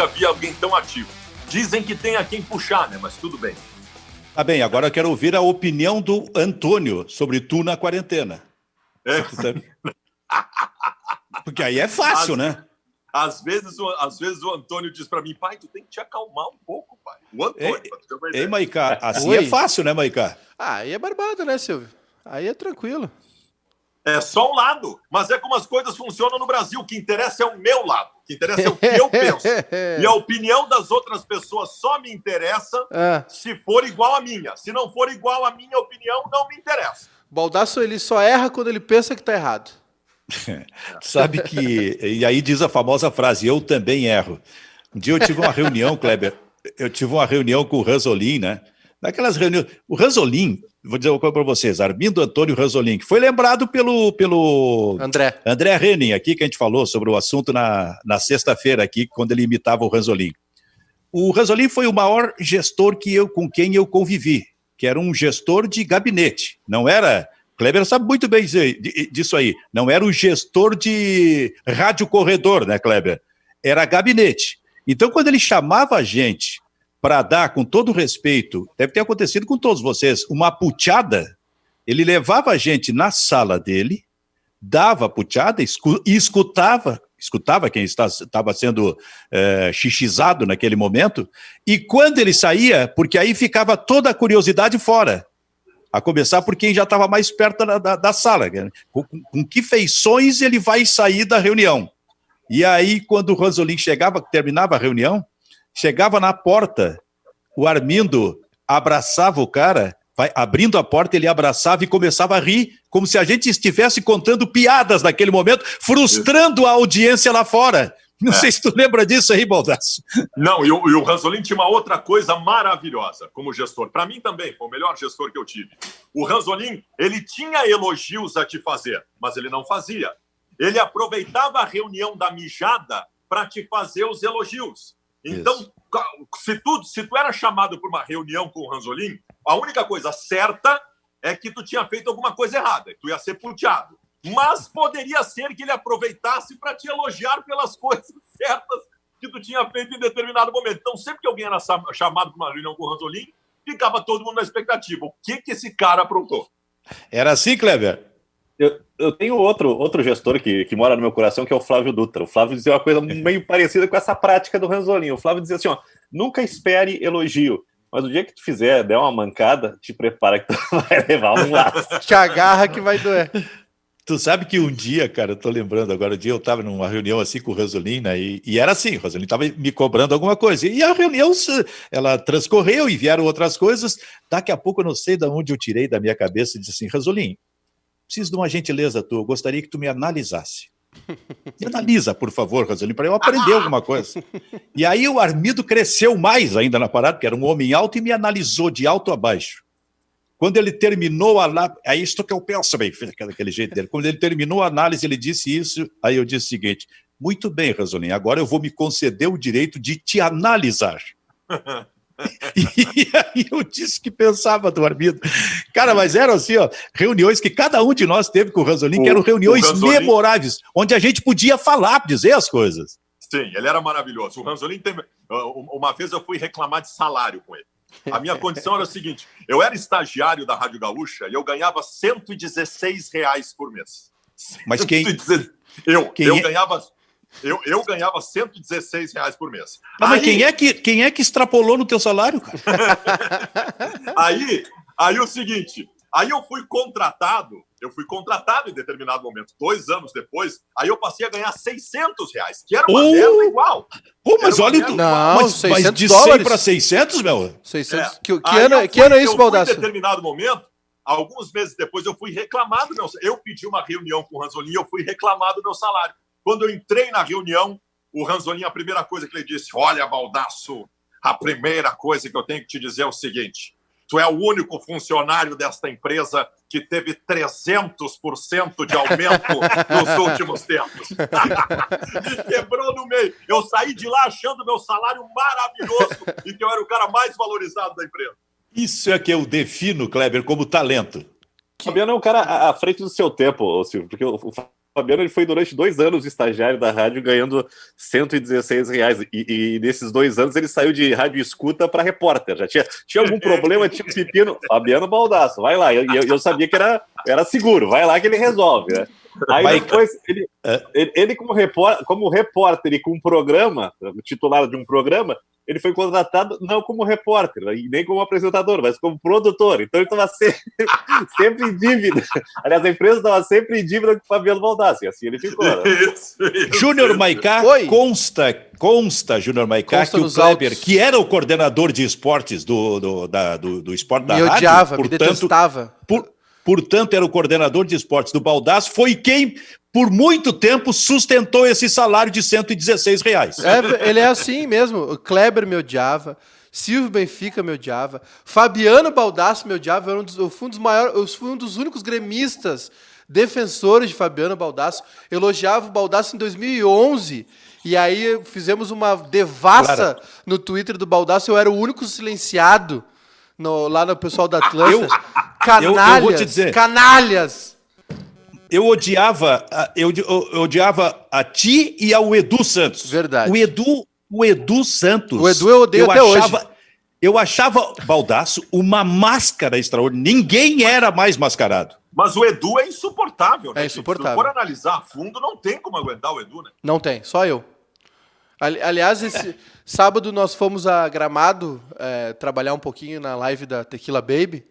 nunca vi alguém tão ativo. Dizem que tem a quem puxar, né? Mas tudo bem. Tá bem, agora eu quero ouvir a opinião do Antônio sobre tu na quarentena. Porque aí é fácil, né? Às vezes o Antônio diz pra mim, pai, tu tem que te acalmar um pouco, pai. O Antônio, pra tu ter uma ideia. Ei, Maicá, assim é fácil, né, Maicá? Aí é barbado, né, Silvio? Aí é tranquilo. É só um lado, mas é como as coisas funcionam no Brasil. O que interessa é o meu lado, o que interessa é o que eu penso. E a opinião das outras pessoas só me interessa se for igual à minha. Se não for igual à minha opinião, não me interessa. Baldasso, ele só erra quando ele pensa que tá errado. Sabe que... E aí diz a famosa frase, eu também erro. Um dia eu tive uma reunião, Kleber, com o Ranzolin, né? Naquelas reuniões... O Ranzolin, vou dizer uma coisa para vocês, Armindo Antônio Ranzolin, que foi lembrado pelo André Henning aqui, que a gente falou sobre o assunto na sexta-feira aqui, quando ele imitava o Ranzolin. O Ranzolin foi o maior gestor com quem eu convivi, que era um gestor de gabinete, não era... Kleber sabe muito bem disso aí. Não era o gestor de rádio corredor, né, Kleber? Era gabinete. Então, quando ele chamava a gente para dar, com todo respeito, deve ter acontecido com todos vocês, uma puteada, ele levava a gente na sala dele, dava a puteada e escutava quem estava sendo xixizado naquele momento, e quando ele saía, porque aí ficava toda a curiosidade fora, a começar por quem já estava mais perto da sala. Com que feições ele vai sair da reunião? E aí, quando o Ranzolin terminava a reunião, chegava na porta, o Armindo abraçava o cara, abrindo a porta, ele abraçava e começava a rir, como se a gente estivesse contando piadas naquele momento, frustrando a audiência lá fora. Não sei se tu lembra disso aí, Baldasso. Não, e o Ranzolin tinha uma outra coisa maravilhosa como gestor. Para mim também, foi o melhor gestor que eu tive. O Ranzolin, ele tinha elogios a te fazer, mas ele não fazia. Ele aproveitava a reunião da mijada para te fazer os elogios. Então, se tu era chamado para uma reunião com o Ranzolin, a única coisa certa é que tu tinha feito alguma coisa errada, tu ia ser puteado. Mas poderia ser que ele aproveitasse para te elogiar pelas coisas certas que tu tinha feito em determinado momento. Então, sempre que alguém era chamado para uma reunião com o Ranzolin, ficava todo mundo na expectativa. O que esse cara aprontou? Era assim, Kleber? Eu tenho outro gestor que mora no meu coração, que é o Flávio Dutra. O Flávio dizia uma coisa meio parecida com essa prática do Ranzolin. O Flávio dizia assim, ó, nunca espere elogio, mas o dia que tu der uma mancada, te prepara que tu vai levar um laço. Te agarra que vai doer. Tu sabe que um dia, cara, eu tô lembrando agora, um dia eu estava numa reunião assim com o Ranzolin, né, e era assim, o Ranzolin estava me cobrando alguma coisa, e a reunião, ela transcorreu e vieram outras coisas, daqui a pouco eu não sei de onde eu tirei da minha cabeça e disse assim, Ranzolin, preciso de uma gentileza tua, eu gostaria que tu me analisasse. Me analisa, por favor, Ranzolin, para eu aprender alguma coisa. E aí o Armindo cresceu mais ainda na parada, porque era um homem alto, e me analisou de alto a baixo. Quando ele terminou a análise, é isso que eu penso bem, daquele jeito dele. Quando ele terminou a análise, ele disse isso, aí eu disse o seguinte, muito bem, Ranzolin, agora eu vou me conceder o direito de te analisar. E aí eu disse que pensava do Armindo. Cara, mas eram assim, ó, reuniões que cada um de nós teve com o Ranzolin, que eram reuniões memoráveis, onde a gente podia falar, dizer as coisas. Sim, ele era maravilhoso. O Ranzolin teve... Uma vez eu fui reclamar de salário com ele. A minha condição era a seguinte, eu era estagiário da Rádio Gaúcha e eu ganhava R$116 por mês. Mas quem... Eu ganhava R$116 por mês. Mas quem é que extrapolou no teu salário, cara? aí o seguinte, aí eu fui contratado em determinado momento, 2 anos depois, aí eu passei a ganhar R$600, que era uma merda igual. Pô, mas olha, mas de 100 para 600, meu? 600. Que ano é isso, Baldasso? Em determinado momento, alguns meses depois, eu fui reclamar do meu salário. Eu pedi uma reunião com o Ranzolin, eu fui reclamar do meu salário. Quando eu entrei na reunião, o Ranzolin, a primeira coisa que ele disse, olha, Baldasso, a primeira coisa que eu tenho que te dizer é o seguinte, tu é o único funcionário desta empresa que teve 300% de aumento nos últimos tempos. Me quebrou no meio. Eu saí de lá achando meu salário maravilhoso e que eu era o cara mais valorizado da empresa. Isso é que eu defino, Kleber, como talento. Fabiano é um cara à frente do seu tempo, Silvio, porque o Fabiano, ele foi durante 2 anos estagiário da rádio, ganhando R$ 116. E nesses 2 anos ele saiu de rádio escuta para repórter. Já tinha algum problema, tinha um pepino. Fabiano Baldasso, vai lá. Eu sabia que era seguro, vai lá que ele resolve, né? Aí depois, ele como repórter e com um programa, titular de um programa, ele foi contratado não como repórter, e nem como apresentador, mas como produtor. Então ele estava sempre em dívida. Aliás, a empresa estava sempre em dívida com o Fabiano Baldassi, e assim ele ficou. Né? Júnior Maicá, consta, Júnior Maicá, que o Kleber, que era o coordenador de esportes do esporte da rádio, odiava, portanto, me detestava. Portanto, era o coordenador de esportes do Baldasso, foi quem, por muito tempo, sustentou esse salário de R$116. Ele é assim mesmo. O Kleber me odiava, Silvio Benfica me odiava, Fabiano Baldasso me odiava. Eu fui um dos únicos gremistas defensores de Fabiano Baldasso. Elogiava o Baldasso em 2011. E aí fizemos uma devassa no Twitter do Baldasso. Eu era o único silenciado lá no pessoal da Atlântida. Canalhas, eu vou te dizer, canalhas. Eu odiava a ti e ao Edu Santos. Verdade. O Edu Santos. O Edu eu odeio até hoje. Eu achava Baldasso uma máscara extraordinária. Ninguém era mais mascarado. Mas o Edu é insuportável, né? É insuportável. Se for analisar a fundo, não tem como aguentar o Edu, né? Não tem, só eu. Aliás, esse sábado nós fomos a Gramado trabalhar um pouquinho na live da Tequila Baby,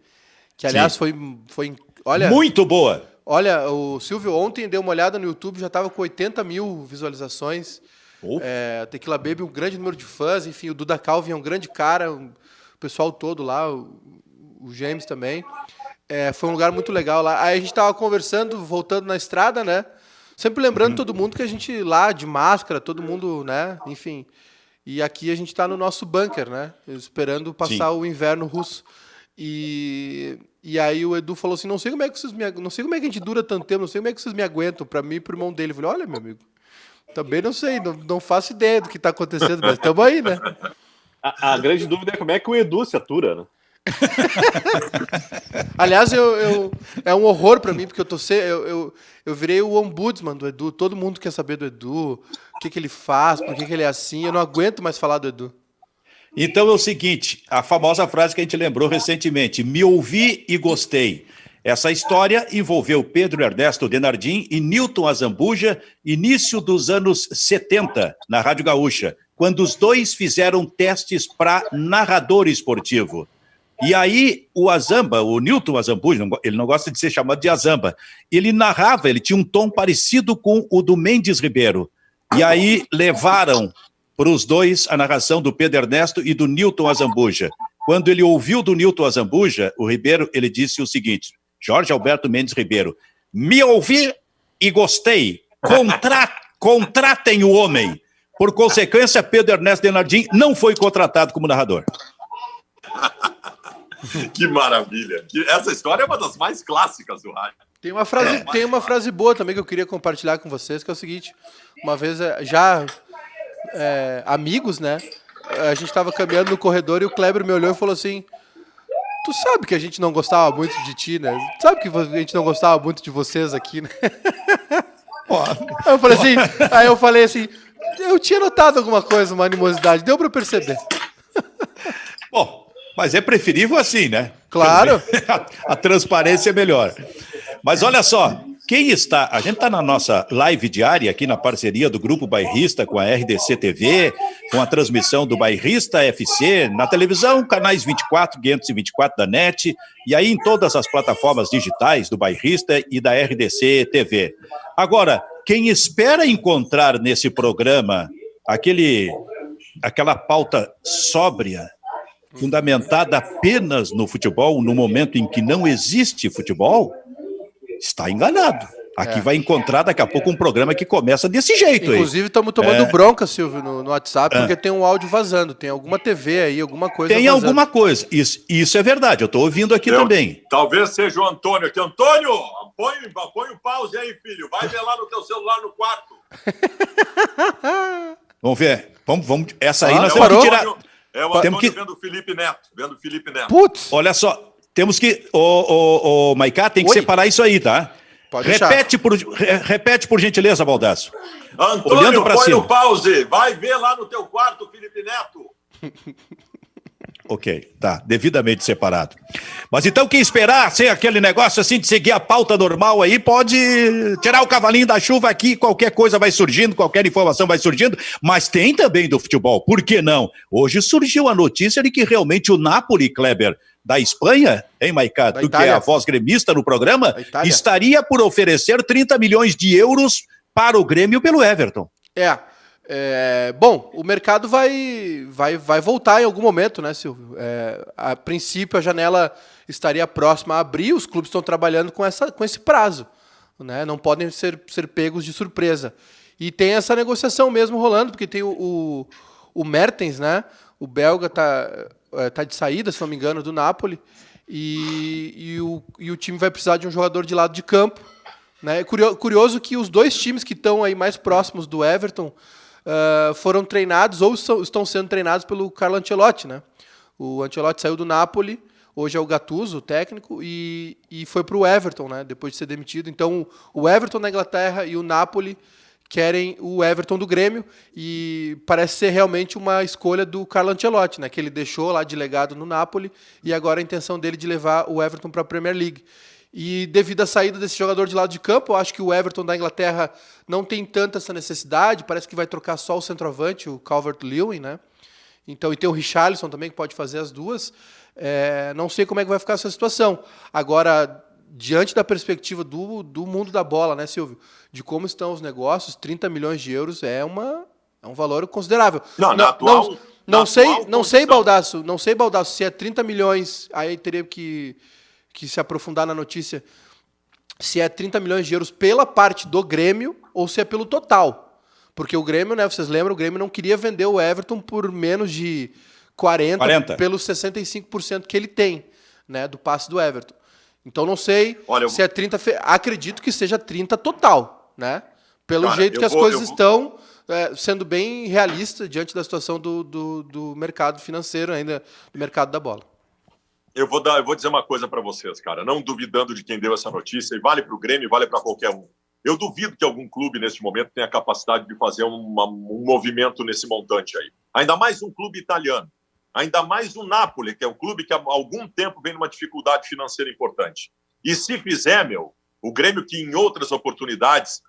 que aliás foi olha, muito boa. Olha, o Silvio ontem deu uma olhada no YouTube, já estava com 80 mil visualizações. A Tequila Baby, um grande número de fãs, enfim, o Duda Calvin é um grande cara, o pessoal todo lá, o James também. Foi um lugar muito legal lá. Aí a gente estava conversando, voltando na estrada, né? Sempre lembrando todo mundo que a gente lá, de máscara, todo mundo, né? Enfim. E aqui a gente está no nosso bunker, né? Esperando passar o inverno russo. E aí o Edu falou assim, não sei como é que a gente dura tanto tempo, não sei como é que vocês me aguentam, para mim e pro irmão dele. Eu falei, olha, meu amigo, também não sei, não faço ideia do que está acontecendo, mas estamos aí, né? A grande dúvida é como é que o Edu se atura, né? Aliás, é um horror para mim, porque eu virei o ombudsman do Edu, todo mundo quer saber do Edu, o que ele faz, por que ele é assim, eu não aguento mais falar do Edu. Então é o seguinte, a famosa frase que a gente lembrou recentemente, me ouvi e gostei. Essa história envolveu Pedro Ernesto Denardim e Newton Azambuja, início dos anos 70, na Rádio Gaúcha, quando os dois fizeram testes para narrador esportivo. E aí o Newton Azambuja, ele não gosta de ser chamado de Azamba, ele narrava, ele tinha um tom parecido com o do Mendes Ribeiro. E aí levaram para os dois a narração do Pedro Ernesto e do Newton Azambuja. Quando ele ouviu do Newton Azambuja, o Ribeiro, ele disse o seguinte, Jorge Alberto Mendes Ribeiro, me ouvi e gostei, contratem o homem. Por consequência, Pedro Ernesto Denardim não foi contratado como narrador. Que maravilha. Essa história é uma das mais clássicas do rádio. Tem uma frase boa também que eu queria compartilhar com vocês, que é o seguinte, uma vez amigos, né? A gente estava caminhando no corredor e o Kleber me olhou e falou assim, tu sabe que a gente não gostava muito de ti, né? Tu sabe que a gente não gostava muito de vocês aqui, né? Aí eu falei assim, eu tinha notado alguma coisa, uma animosidade, deu para perceber. Bom, mas é preferível assim, né? Claro. A transparência é melhor. Mas olha só, a gente está na nossa live diária aqui na parceria do Grupo Bairrista com a RDC TV, com a transmissão do Bairrista FC, na televisão, canais 24, 524 da NET, e aí em todas as plataformas digitais do Bairrista e da RDC TV. Agora, quem espera encontrar nesse programa aquela pauta sóbria, fundamentada apenas no futebol, no momento em que não existe futebol, está enganado. Aqui vai encontrar daqui a pouco um programa que começa desse jeito. Inclusive, estamos tomando bronca, Silvio, no WhatsApp, porque tem um áudio vazando. Tem alguma TV aí, alguma coisa Tem vazando. Alguma coisa. Isso é verdade. Eu estou ouvindo aqui também. Talvez seja o Antônio aqui. Antônio, põe o pause aí, filho. Vai ver lá no teu celular no quarto. Vamos ver. Vamos. Essa aí nós temos que tirar. É o Antônio vendo o Felipe Neto. Putz. Olha só. Temos que... Maicá, tem que separar isso aí, tá? Repete, por gentileza, Baldasso. Antônio, põe no pause. Vai ver lá no teu quarto, Felipe Neto. Ok, tá, devidamente separado. Mas então quem esperar ser aquele negócio assim de seguir a pauta normal aí, pode tirar o cavalinho da chuva aqui, qualquer coisa vai surgindo, qualquer informação vai surgindo, mas tem também do futebol, por que não? Hoje surgiu a notícia de que realmente o Napoli, Kleber, da Espanha, hein, Maiká, tu que é a voz gremista no programa, estaria por oferecer 30 milhões de euros para o Grêmio pelo Everton. Bom, o mercado vai voltar em algum momento, né, Silvio? A princípio, a janela estaria próxima a abrir, os clubes estão trabalhando com esse prazo, né? Não podem ser pegos de surpresa. E tem essa negociação mesmo rolando, porque tem o Mertens, né? O belga tá de saída, se não me engano, do Napoli, e o time vai precisar de um jogador de lado de campo, né? É curioso que os dois times que estão aí mais próximos do Everton foram treinados ou estão sendo treinados pelo Carlo Ancelotti, né? O Ancelotti saiu do Napoli, hoje é o Gattuso, o técnico, e foi para o Everton, né? Depois de ser demitido. Então, o Everton na Inglaterra e o Napoli querem o Everton do Grêmio, e parece ser realmente uma escolha do Carlo Ancelotti, né? Que ele deixou lá de legado no Napoli, e agora a intenção dele de levar o Everton para a Premier League. E devido à saída desse jogador de lado de campo, eu acho que o Everton da Inglaterra não tem tanta essa necessidade, parece que vai trocar só o centroavante, o Calvert-Lewin, né? Então, e tem o Richarlison também, que pode fazer as duas. Não sei como é que vai ficar essa situação. Agora, diante da perspectiva do mundo da bola, né, Silvio? De como estão os negócios, 30 milhões de euros é um valor considerável. Não sei, Baldasso, se é 30 milhões, aí teria que se aprofundar na notícia, se é 30 milhões de euros pela parte do Grêmio ou se é pelo total. Porque o Grêmio, né, vocês lembram, o Grêmio não queria vender o Everton por menos de 40. Pelos 65% que ele tem, né, do passe do Everton. Então não sei se é 30, acredito que seja 30 total, né? Pelo jeito que as coisas estão sendo bem realistas diante da situação do mercado financeiro ainda, do mercado da bola. Eu vou dizer uma coisa para vocês, cara, não duvidando de quem deu essa notícia, e vale para o Grêmio, vale para qualquer um. Eu duvido que algum clube, neste momento, tenha a capacidade de fazer um movimento nesse montante aí. Ainda mais um clube italiano. Ainda mais o Napoli, que é um clube que há algum tempo vem numa dificuldade financeira importante. E se fizer, o Grêmio, que em outras oportunidades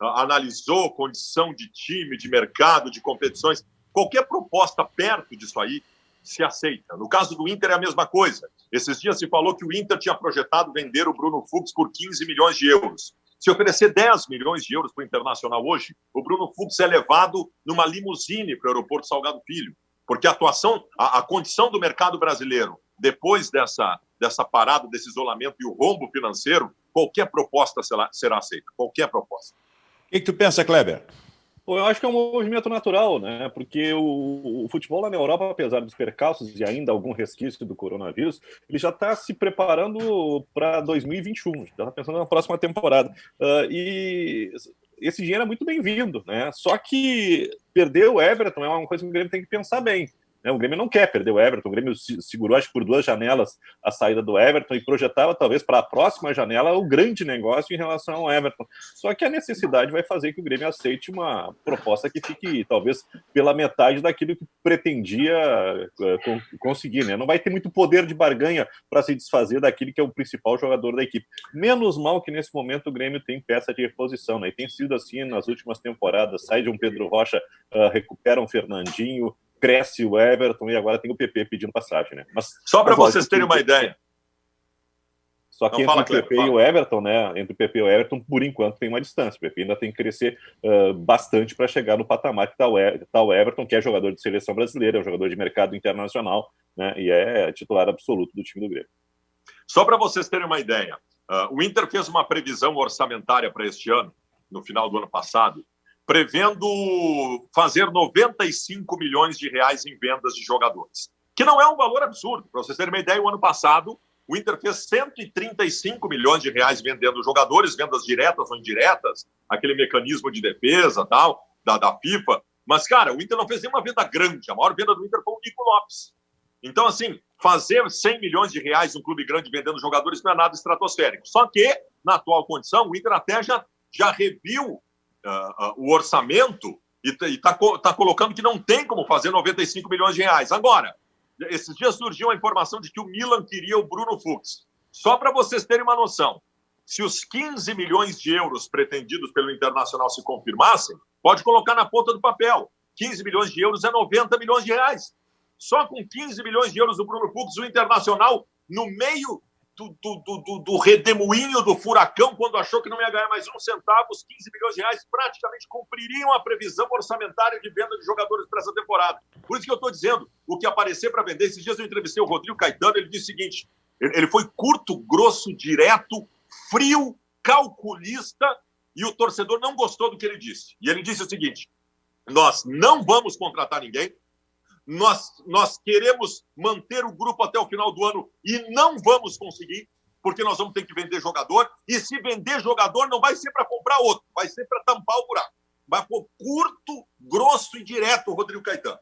analisou condição de time, de mercado, de competições, qualquer proposta perto disso aí se aceita. No caso do Inter é a mesma coisa. Esses dias se falou que o Inter tinha projetado vender o Bruno Fux por 15 milhões de euros. Se oferecer 10 milhões de euros para o Internacional hoje, o Bruno Fux é levado numa limusine para o aeroporto Salgado Filho. Porque a condição do mercado brasileiro, depois dessa parada, desse isolamento e o rombo financeiro, qualquer proposta será aceita. Qualquer proposta. O que tu pensa, Kleber? Eu acho que é um movimento natural, né? Porque o futebol lá na Europa, apesar dos percalços e ainda algum resquício do coronavírus, ele já está se preparando para 2021, já está pensando na próxima temporada. E esse dinheiro é muito bem-vindo, né? Só que perder o Everton é uma coisa que o Grêmio tem que pensar bem. O Grêmio não quer perder o Everton, o Grêmio segurou, acho que por 2 janelas, a saída do Everton e projetava, talvez, para a próxima janela, o grande negócio em relação ao Everton. Só que a necessidade vai fazer que o Grêmio aceite uma proposta que fique, talvez, pela metade daquilo que pretendia conseguir, né? Não vai ter muito poder de barganha para se desfazer daquele que é o principal jogador da equipe. Menos mal que, nesse momento, o Grêmio tem peça de reposição, né? E tem sido assim nas últimas temporadas. Sai de um Pedro Rocha, recupera um Fernandinho, cresce o Everton e agora tem o PP pedindo passagem, né? Só para vocês terem uma ideia. Só que entre o PP e o Everton, né? Entre o PP e o Everton, por enquanto, tem uma distância. O PP ainda tem que crescer bastante para chegar no patamar que está o Everton, que é jogador de seleção brasileira, é um jogador de mercado internacional, né? E é titular absoluto do time do Grêmio. Só para vocês terem uma ideia, o Inter fez uma previsão orçamentária para este ano, no final do ano passado, prevendo fazer 95 milhões de reais em vendas de jogadores, que não é um valor absurdo. Para vocês terem uma ideia, o ano passado, o Inter fez 135 milhões de reais vendendo jogadores, vendas diretas ou indiretas, aquele mecanismo de defesa tal, da FIFA. Mas, cara, o Inter não fez nenhuma venda grande. A maior venda do Inter foi o Nico Lopes. Então, assim, fazer 100 milhões de reais um clube grande vendendo jogadores não é nada estratosférico. Só que na atual condição, o Inter até já reviu o orçamento e está colocando que não tem como fazer 95 milhões de reais. Agora, esses dias surgiu a informação de que o Milan queria o Bruno Fux. Só para vocês terem uma noção, se os 15 milhões de euros pretendidos pelo Internacional se confirmassem, pode colocar na ponta do papel. 15 milhões de euros é 90 milhões de reais. Só com 15 milhões de euros do Bruno Fux, o Internacional, no meio do redemoinho do furacão, quando achou que não ia ganhar mais um centavo, os 15 milhões de reais praticamente cumpririam a previsão orçamentária de venda de jogadores para essa temporada. Por isso que eu estou dizendo, o que aparecer para vender, esses dias eu entrevistei o Rodrigo Caetano, ele disse o seguinte, ele foi curto, grosso, direto, frio, calculista, e o torcedor não gostou do que ele disse. E ele disse o seguinte, nós não vamos contratar ninguém, nós queremos manter o grupo até o final do ano e não vamos conseguir, porque nós vamos ter que vender jogador, e se vender jogador não vai ser para comprar outro, vai ser para tampar o buraco. Vai por curto, grosso e direto, Rodrigo Caetano.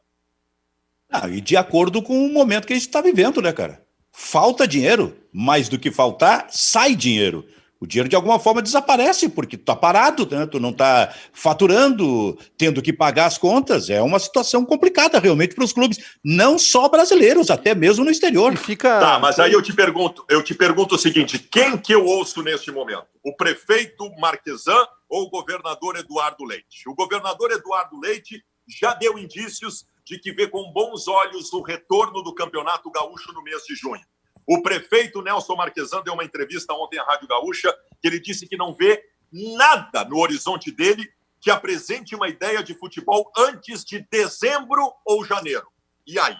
E de acordo com o momento que a gente está vivendo, né, cara? Falta dinheiro, mais do que faltar, sai dinheiro. O dinheiro, de alguma forma, desaparece, porque tu tá parado, né? Tu não tá faturando, tendo que pagar as contas. É uma situação complicada, realmente, para os clubes, não só brasileiros, até mesmo no exterior. Tá, mas aí eu te pergunto o seguinte, quem que eu ouço neste momento? O prefeito Marquesan ou o governador Eduardo Leite? O governador Eduardo Leite já deu indícios de que vê com bons olhos o retorno do Campeonato Gaúcho no mês de junho. O prefeito Nelson Marquesan deu uma entrevista ontem à Rádio Gaúcha, que ele disse que não vê nada no horizonte dele que apresente uma ideia de futebol antes de dezembro ou janeiro. E aí?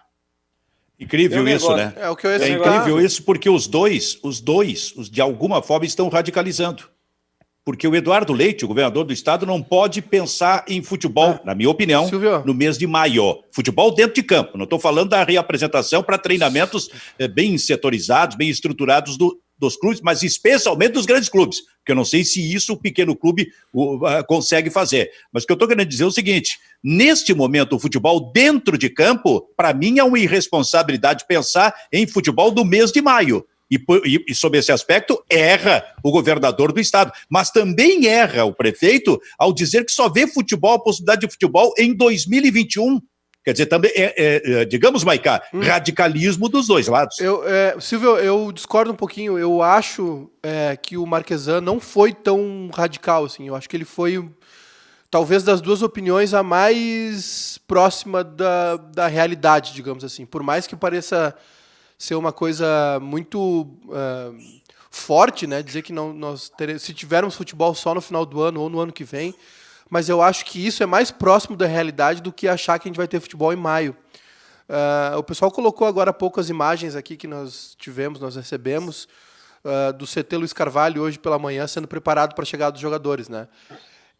Incrível isso, né? É o que eu ia É incrível isso porque os dois, de alguma forma, estão radicalizando. Porque o Eduardo Leite, o governador do estado, não pode pensar em futebol, na minha opinião, Silvio, no mês de maio. Futebol dentro de campo. Não estou falando da reapresentação para treinamentos bem setorizados, bem estruturados dos clubes, mas especialmente dos grandes clubes. Porque eu não sei se isso o pequeno clube consegue fazer. Mas o que eu estou querendo dizer é o seguinte, neste momento, o futebol dentro de campo, para mim, é uma irresponsabilidade pensar em futebol do mês de maio. E sob esse aspecto, erra o governador do estado, mas também erra o prefeito ao dizer que só vê futebol, a possibilidade de futebol em 2021. Quer dizer, também, digamos, Maicá, radicalismo dos dois lados. Silvio, eu discordo um pouquinho. Eu acho que o Marquesan não foi tão radical assim. Eu acho que ele foi, talvez, das duas opiniões, a mais próxima da realidade, digamos assim. Por mais que pareça ser uma coisa muito forte, né? Dizer que se tivermos futebol só no final do ano ou no ano que vem, mas eu acho que isso é mais próximo da realidade do que achar que a gente vai ter futebol em maio. O pessoal colocou agora há pouco as imagens aqui que nós recebemos, do CT Luiz Carvalho hoje pela manhã sendo preparado para a chegada dos jogadores, né?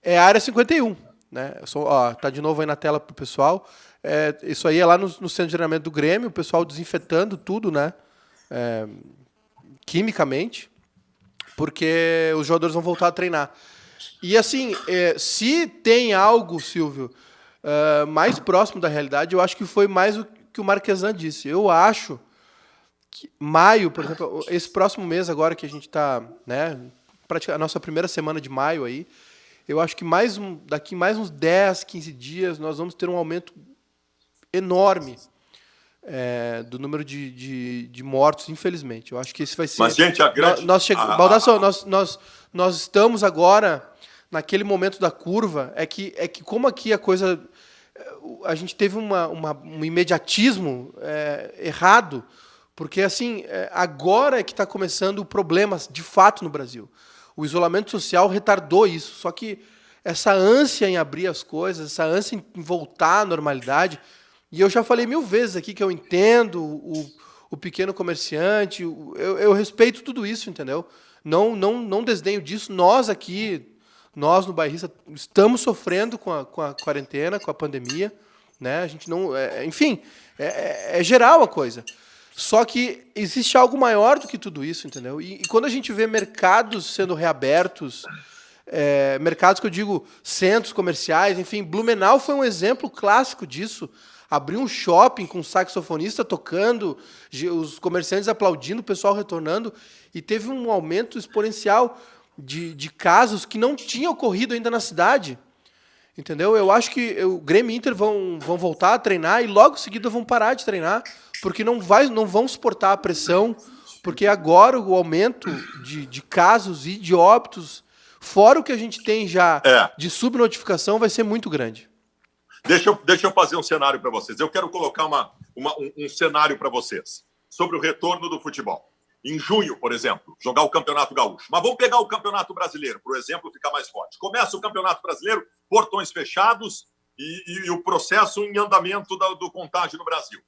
É a área 51, né? Tá de novo aí na tela para o pessoal. Isso aí é lá no centro de treinamento do Grêmio, o pessoal desinfetando tudo, né? Quimicamente, porque os jogadores vão voltar a treinar. E assim, se tem algo, Silvio, mais próximo da realidade, eu acho que foi mais o que o Marquesan disse. Eu acho que maio, por exemplo, esse próximo mês agora que a gente está, né, a nossa primeira semana de maio aí, eu acho que daqui mais uns 10, 15 dias nós vamos ter um aumento enorme do número de mortos, infelizmente. Eu acho que esse vai ser... Mas, gente, a grande... Baldasso, nós estamos agora naquele momento da curva, é que como aqui a coisa... A gente teve um imediatismo errado, porque, assim, agora é que está começando o problema, de fato, no Brasil. O isolamento social retardou isso, só que essa ânsia em abrir as coisas, essa ânsia em voltar à normalidade... E eu já falei 1000 vezes aqui que eu entendo o pequeno comerciante, eu respeito tudo isso, entendeu? Não desdenho disso. Nós no Bairrista, estamos sofrendo com a quarentena, com a pandemia, né? A gente não... enfim, é geral a coisa. Só que existe algo maior do que tudo isso, entendeu? E quando a gente vê mercados sendo reabertos, mercados que eu digo centros comerciais, enfim, Blumenau foi um exemplo clássico disso. Abriu um shopping com um saxofonista tocando, os comerciantes aplaudindo, o pessoal retornando, e teve um aumento exponencial. de casos que não tinham ocorrido ainda na cidade. Entendeu? Eu acho que o Grêmio e Inter vão voltar a treinar e logo em seguida vão parar de treinar, porque não vão suportar a pressão, porque agora o aumento de casos e de óbitos, fora o que a gente tem já de subnotificação, vai ser muito grande. Deixa eu fazer um cenário para vocês. Eu quero colocar um cenário para vocês sobre o retorno do futebol. Em junho, por exemplo, jogar o Campeonato Gaúcho. Mas vamos pegar o Campeonato Brasileiro, por exemplo, ficar mais forte. Começa o Campeonato Brasileiro, portões fechados e o processo em andamento do contágio no Brasil.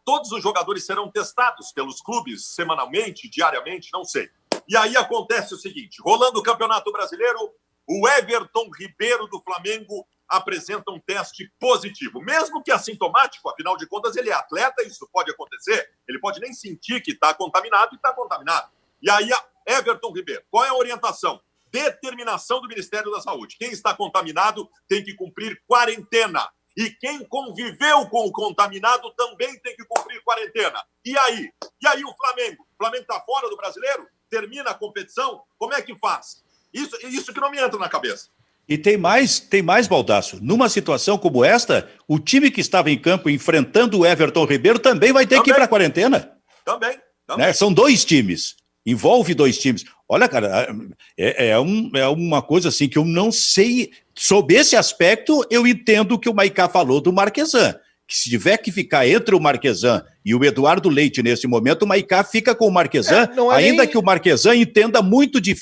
Todos os jogadores serão testados pelos clubes semanalmente, diariamente, não sei. E aí acontece o seguinte, rolando o Campeonato Brasileiro, o Everton Ribeiro do Flamengo apresenta um teste positivo, mesmo que assintomático, afinal de contas ele é atleta, isso pode acontecer, ele pode nem sentir que está contaminado e está contaminado. E aí, Everton Ribeiro, qual é a orientação? Determinação do Ministério da Saúde. Quem está contaminado tem que cumprir quarentena. E quem conviveu com o contaminado também tem que cumprir quarentena. E aí? E aí o Flamengo? O Flamengo está fora do Brasileiro? Termina a competição? Como é que faz? Isso que não me entra na cabeça. E tem mais, Baldasso. Numa situação como esta, o time que estava em campo enfrentando o Everton Ribeiro também vai ter que ir para a quarentena. Também. Né? São 2 times. Envolve 2 times. Olha, cara, é uma coisa assim que eu não sei. Sob esse aspecto, eu entendo o que o Maicá falou do Marquesan. Que se tiver que ficar entre o Marquesan e o Eduardo Leite nesse momento, o Maicá fica com o Marquesan, ainda que o Marquesan entenda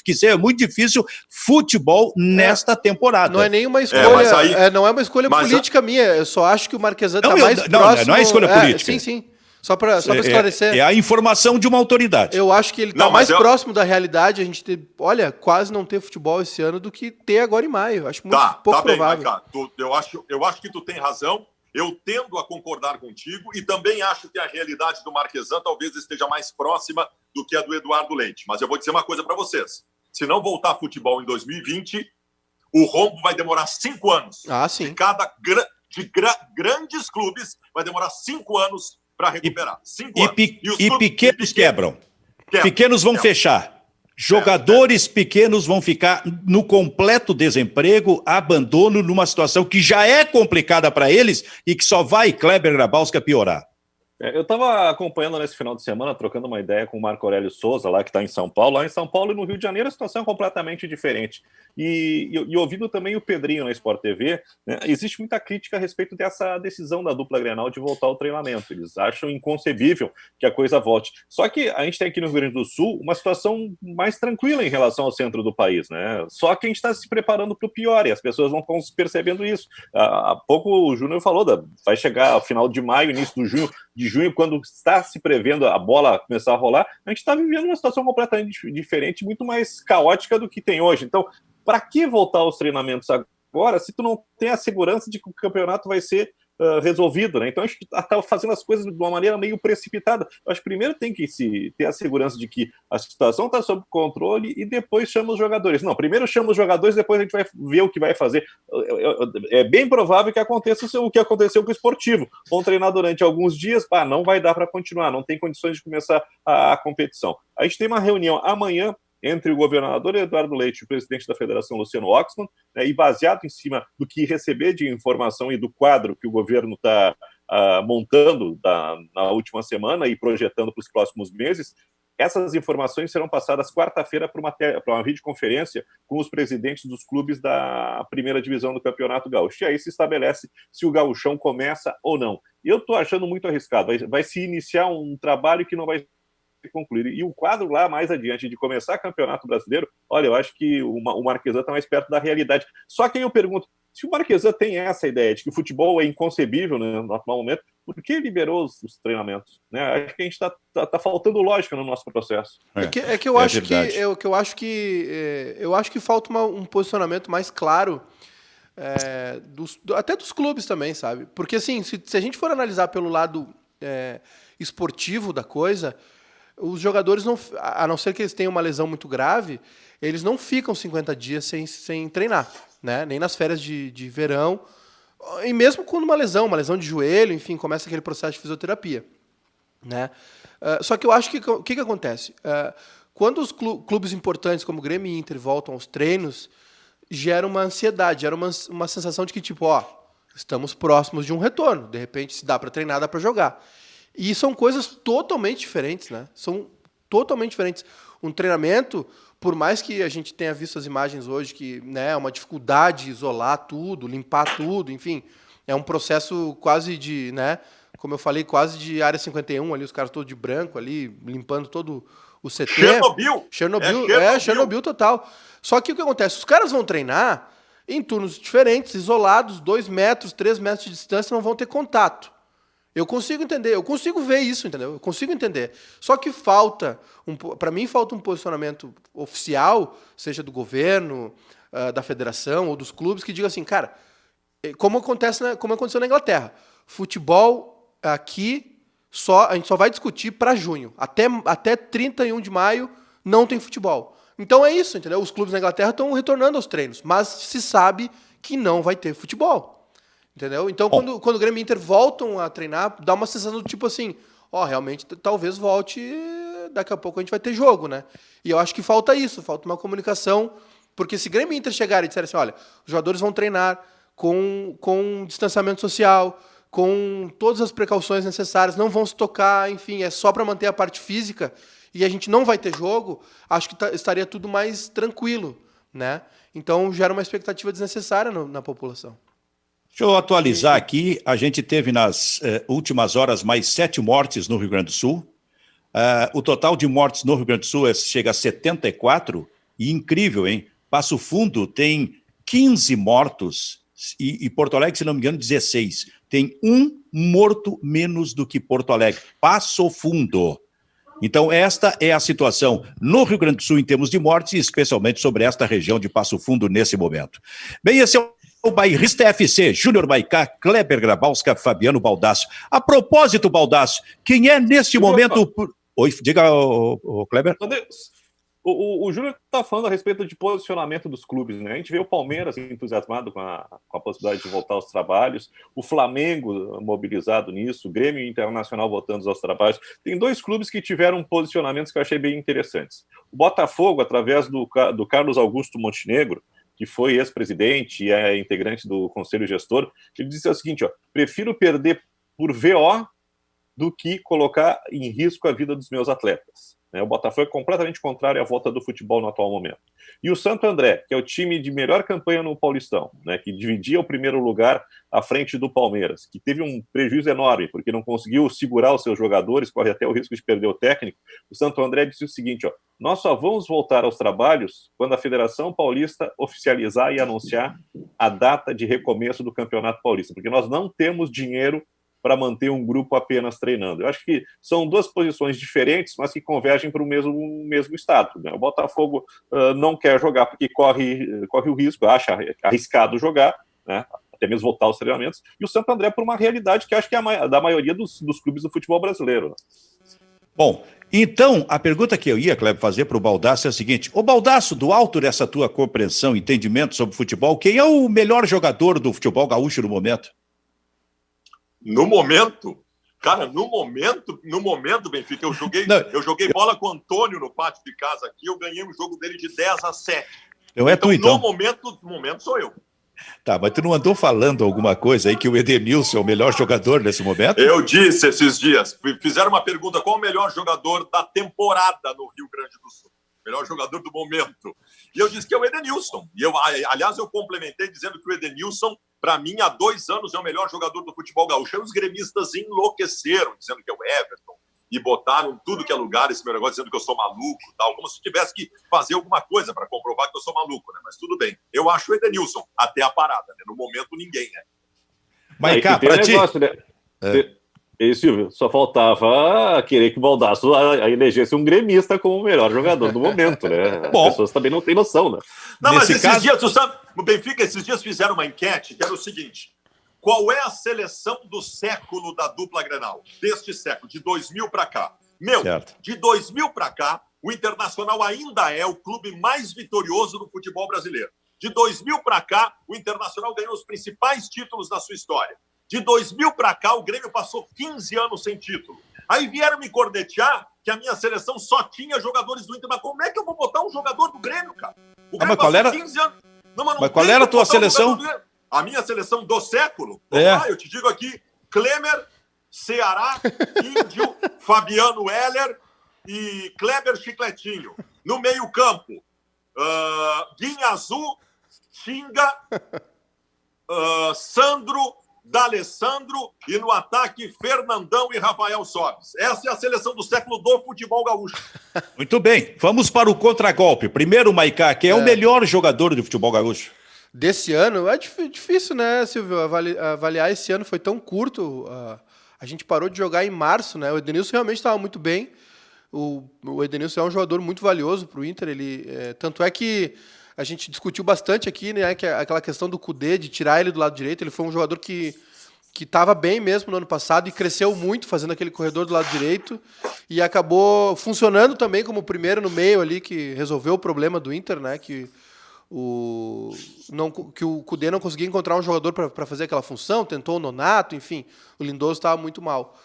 que seja muito difícil futebol nesta temporada. Não é nenhuma escolha, não é uma escolha política minha, eu só acho que o Marquesan está mais próximo... Não é escolha política. Sim. Só para esclarecer. É a informação de uma autoridade. Eu acho que ele está mais próximo da realidade, a gente ter, quase não ter futebol esse ano do que ter agora em maio. Acho muito pouco provável. Eu acho que tu tem razão. Eu tendo a concordar contigo e também acho que a realidade do Marquesan talvez esteja mais próxima do que a do Eduardo Leite. Mas eu vou dizer uma coisa para vocês. Se não voltar futebol em 2020, o rombo vai demorar 5 anos. Sim. Grandes clubes vai demorar 5 anos para recuperar. 5 anos. E pequenos quebram. Pequenos vão fechar. Jogadores pequenos vão ficar no completo desemprego, abandono, numa situação que já é complicada para eles e que só vai, Kleber Grabowska, piorar. Eu estava acompanhando nesse final de semana, trocando uma ideia com o Marco Aurélio Souza, lá que está em São Paulo. Lá em São Paulo e no Rio de Janeiro a situação é completamente diferente. E ouvindo também o Pedrinho na Sport TV, né, existe muita crítica a respeito dessa decisão da dupla Grenal de voltar ao treinamento. Eles acham inconcebível que a coisa volte. Só que a gente tem aqui no Rio Grande do Sul uma situação mais tranquila em relação ao centro do país, né? Só que a gente está se preparando para o pior e as pessoas não estão percebendo isso. Há pouco o Júnior falou, vai chegar ao final de maio, início de junho, quando está se prevendo a bola começar a rolar, a gente está vivendo uma situação completamente diferente, muito mais caótica do que tem hoje. Então, para que voltar aos treinamentos agora se tu não tem a segurança de que o campeonato vai ser resolvido, né? Então a gente está fazendo as coisas de uma maneira meio precipitada. Eu acho que primeiro tem que ter a segurança de que a situação está sob controle e depois chama os jogadores. Não, primeiro chama os jogadores, depois a gente vai ver o que vai fazer. É bem provável que aconteça o que aconteceu com o Esportivo. Vão treinar durante alguns dias, não vai dar para continuar, não tem condições de começar a competição. A gente tem uma reunião amanhã entre o governador Eduardo Leite e o presidente da Federação, Luciano Oxman, né, e baseado em cima do que receber de informação e do quadro que o governo está montando na última semana e projetando para os próximos meses, essas informações serão passadas quarta-feira para uma videoconferência com os presidentes dos clubes da primeira divisão do Campeonato Gaúcho. E aí se estabelece se o gauchão começa ou não. E eu estou achando muito arriscado. Vai se iniciar um trabalho que não vai concluir. E o quadro lá mais adiante de começar o Campeonato Brasileiro, olha, eu acho que o Marquesan está mais perto da realidade. Só que aí eu pergunto, se o Marquesan tem essa ideia de que o futebol é inconcebível, né, no atual momento, por que liberou os treinamentos? Né? Acho que a gente está faltando lógica no nosso processo. Eu acho que falta um posicionamento mais claro até dos clubes também, sabe? Porque assim, se a gente for analisar pelo lado esportivo da coisa, os jogadores, a não ser que eles tenham uma lesão muito grave, eles não ficam 50 dias sem treinar, né? Nem nas férias de verão, e mesmo quando uma lesão de joelho, enfim, começa aquele processo de fisioterapia, né? Só que eu acho que o que acontece? Quando os clubes importantes como Grêmio e Inter voltam aos treinos, gera uma ansiedade, gera uma sensação de que, tipo, estamos próximos de um retorno. De repente, se dá para treinar, dá para jogar. E são coisas totalmente diferentes, né? São totalmente diferentes. Um treinamento, por mais que a gente tenha visto as imagens hoje, que, né, é uma dificuldade isolar tudo, limpar tudo, enfim, é um processo quase de, né, como eu falei, quase de área 51, ali, os caras todos de branco ali, limpando todo o CT. Chernobyl total. Só que o que acontece? Os caras vão treinar em turnos diferentes, isolados, 2 metros, 3 metros de distância, não vão ter contato. Eu consigo entender, eu consigo ver isso, entendeu? Eu consigo entender. Só que para mim falta um posicionamento oficial, seja do governo, da federação ou dos clubes, que diga assim, cara, como aconteceu na Inglaterra, futebol aqui, a gente só vai discutir para junho. Até 31 de maio não tem futebol. Então é isso, entendeu? Os clubes na Inglaterra estão retornando aos treinos, mas se sabe que não vai ter futebol. Entendeu? Então, quando o Grêmio e Inter voltam a treinar, dá uma sensação do tipo assim, realmente, talvez volte, daqui a pouco a gente vai ter jogo, né? E eu acho que falta isso, falta uma comunicação, porque se Grêmio e Inter chegarem e disserem assim, olha, os jogadores vão treinar com distanciamento social, com todas as precauções necessárias, não vão se tocar, enfim, é só para manter a parte física, e a gente não vai ter jogo, acho que estaria tudo mais tranquilo, né? Então, gera uma expectativa desnecessária na população. Deixa eu atualizar aqui, a gente teve nas últimas horas mais 7 mortes no Rio Grande do Sul. O total de mortes no Rio Grande do Sul chega a 74, e incrível, hein? Passo Fundo tem 15 mortos e Porto Alegre, se não me engano, 16. Tem um morto menos do que Porto Alegre. Passo Fundo. Então, esta é a situação no Rio Grande do Sul em termos de mortes, e especialmente sobre esta região de Passo Fundo nesse momento. Bem, esse é o Bairrista FC, Júnior Maicá, Kleber Grabowska, Fabiano Baldasso. A propósito, Baldasso, quem é neste momento... Oi, diga, Kleber. O Júnior está falando a respeito de posicionamento dos clubes, né? A gente vê o Palmeiras entusiasmado com a possibilidade de voltar aos trabalhos, o Flamengo mobilizado nisso, o Grêmio Internacional voltando aos trabalhos. Tem 2 clubes que tiveram posicionamentos que eu achei bem interessantes. O Botafogo, através do Carlos Augusto Montenegro, que foi ex-presidente e é integrante do Conselho Gestor, ele disse o seguinte, prefiro perder por VO do que colocar em risco a vida dos meus atletas. O Botafogo é completamente contrário à volta do futebol no atual momento. E o Santo André, que é o time de melhor campanha no Paulistão, né, que dividia o primeiro lugar à frente do Palmeiras, que teve um prejuízo enorme, porque não conseguiu segurar os seus jogadores, corre até o risco de perder o técnico. O Santo André disse o seguinte, nós só vamos voltar aos trabalhos quando a Federação Paulista oficializar e anunciar a data de recomeço do Campeonato Paulista, porque nós não temos dinheiro para manter um grupo apenas treinando. Eu acho que são 2 posições diferentes, mas que convergem para o mesmo estado, né? O Botafogo não quer jogar porque corre o risco, acha arriscado jogar, né? Até mesmo voltar aos treinamentos, e o Santo André por uma realidade que acho que é da maioria dos clubes do futebol brasileiro. Né? Bom, então, a pergunta que eu ia, Kleber, fazer para o Baldasso é a seguinte: ô Baldasso, do alto dessa tua compreensão, entendimento sobre futebol, quem é o melhor jogador do futebol gaúcho no momento? No momento, Benfica, eu joguei bola com o Antônio no pátio de casa aqui, eu ganhei um jogo dele de 10-7. No momento sou eu. Tá, mas tu não andou falando alguma coisa aí que o Edenilson é o melhor jogador nesse momento? Eu disse esses dias, fizeram uma pergunta, qual o melhor jogador da temporada no Rio Grande do Sul? Melhor jogador do momento. E eu disse que é o Edenilson. E aliás, eu complementei dizendo que o Edenilson, para mim, há 2 anos, é o melhor jogador do futebol gaúcho. E os gremistas enlouqueceram, dizendo que é o Everton, e botaram tudo que é lugar esse meu negócio, dizendo que eu sou maluco, tal, como se tivesse que fazer alguma coisa para comprovar que eu sou maluco, né? Mas tudo bem. Eu acho o Edenilson até a parada, né? No momento, ninguém, né? Mas cá, para ti... Né? E, Silvio, só faltava querer que o Baldasso elegesse um gremista como o melhor jogador do momento, né? Bom, as pessoas também não têm noção, né? Não, mas esses dias, o Benfica, esses dias fizeram uma enquete que era o seguinte: qual é a seleção do século da dupla Grenal? Deste século, de 2000 para cá. Certo. De 2000 para cá, o Internacional ainda é o clube mais vitorioso do futebol brasileiro. De 2000 para cá, o Internacional ganhou os principais títulos da sua história. De 2000 para cá, o Grêmio passou 15 anos sem título. Aí vieram me cornetear que a minha seleção só tinha jogadores do Inter. Mas como é que eu vou botar um jogador do Grêmio, cara? O Grêmio mas qual era... 15 anos. Não, mas qual era a tua seleção? A minha seleção do século? Vamos lá, eu te digo aqui. Klemer, Ceará, Índio, Fabiano Heller e Kleber Chicletinho. No meio-campo, Guinha Azul, Xinga, Sandro, D'Alessandro e no ataque, Fernandão e Rafael Sobis. Essa é a seleção do século do futebol gaúcho. Muito bem, vamos para o contragolpe. Primeiro, Maicá, quem é o melhor jogador do futebol gaúcho? Desse ano, é difícil, né, Silvio? Avaliar esse ano foi tão curto. A gente parou de jogar em março, né? O Edenilson realmente estava muito bem. O Edenilson é um jogador muito valioso para o Inter. Tanto é que a gente discutiu bastante aqui, né? Que aquela questão do Kudê, de tirar ele do lado direito. Ele foi um jogador que estava bem mesmo no ano passado e cresceu muito fazendo aquele corredor do lado direito. E acabou funcionando também como o primeiro no meio ali, que resolveu o problema do Inter, né? Que o Kudê não conseguia encontrar um jogador para fazer aquela função, tentou o Nonato, enfim, o Lindoso estava muito mal.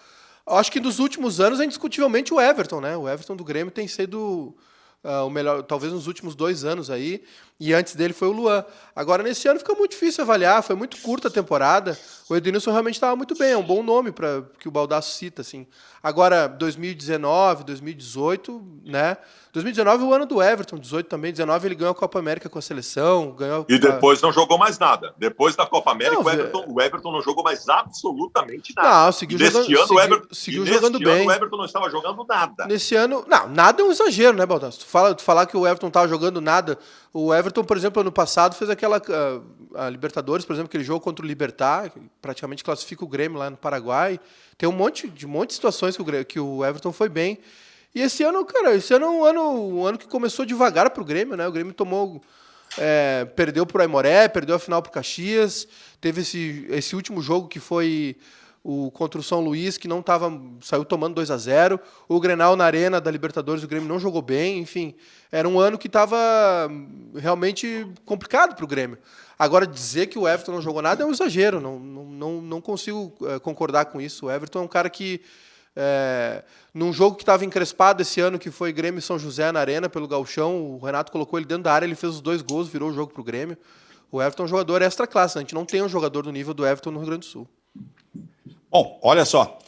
Acho que nos últimos anos é indiscutivelmente o Everton, né? O Everton do Grêmio tem sido o melhor, talvez nos últimos 2 anos aí, e antes dele foi o Luan. Agora, nesse ano fica muito difícil avaliar, foi muito curta a temporada. O Edenilson realmente estava muito bem, é um bom nome para que o Baldasso cita, assim. Agora, 2019, 2018, né? 2019 é o ano do Everton, 18 também, 19 ele ganhou a Copa América com a seleção, E depois não jogou mais nada. Depois da Copa América, o Everton não jogou mais absolutamente nada. Não, seguiu jogando bem. O Everton não estava jogando nada. Nesse ano, não, nada é um exagero, né, Baldasso? Tu falar que o Everton estava jogando nada. O Everton, por exemplo, ano passado fez aquela a Libertadores, por exemplo, aquele jogo contra o Libertad, que praticamente classifica o Grêmio lá no Paraguai. Tem um monte de situações que o Everton foi bem. E esse ano, cara, é um ano que começou devagar pro Grêmio, né? O Grêmio perdeu pro Aimoré, perdeu a final pro Caxias, teve esse último jogo que foi contra o São Luís, que saiu tomando 2-0. O Grenal na Arena da Libertadores, o Grêmio não jogou bem, enfim. Era um ano que estava realmente complicado pro Grêmio. Agora, dizer que o Everton não jogou nada é um exagero, não consigo concordar com isso. O Everton é um cara que, num jogo que estava encrespado esse ano, que foi Grêmio e São José na Arena, pelo Gauchão, o Renato colocou ele dentro da área, ele fez os 2 gols, virou o jogo pro Grêmio. O Everton é um jogador extra classe, né? A gente não tem um jogador do nível do Everton no Rio Grande do Sul. Bom, olha só,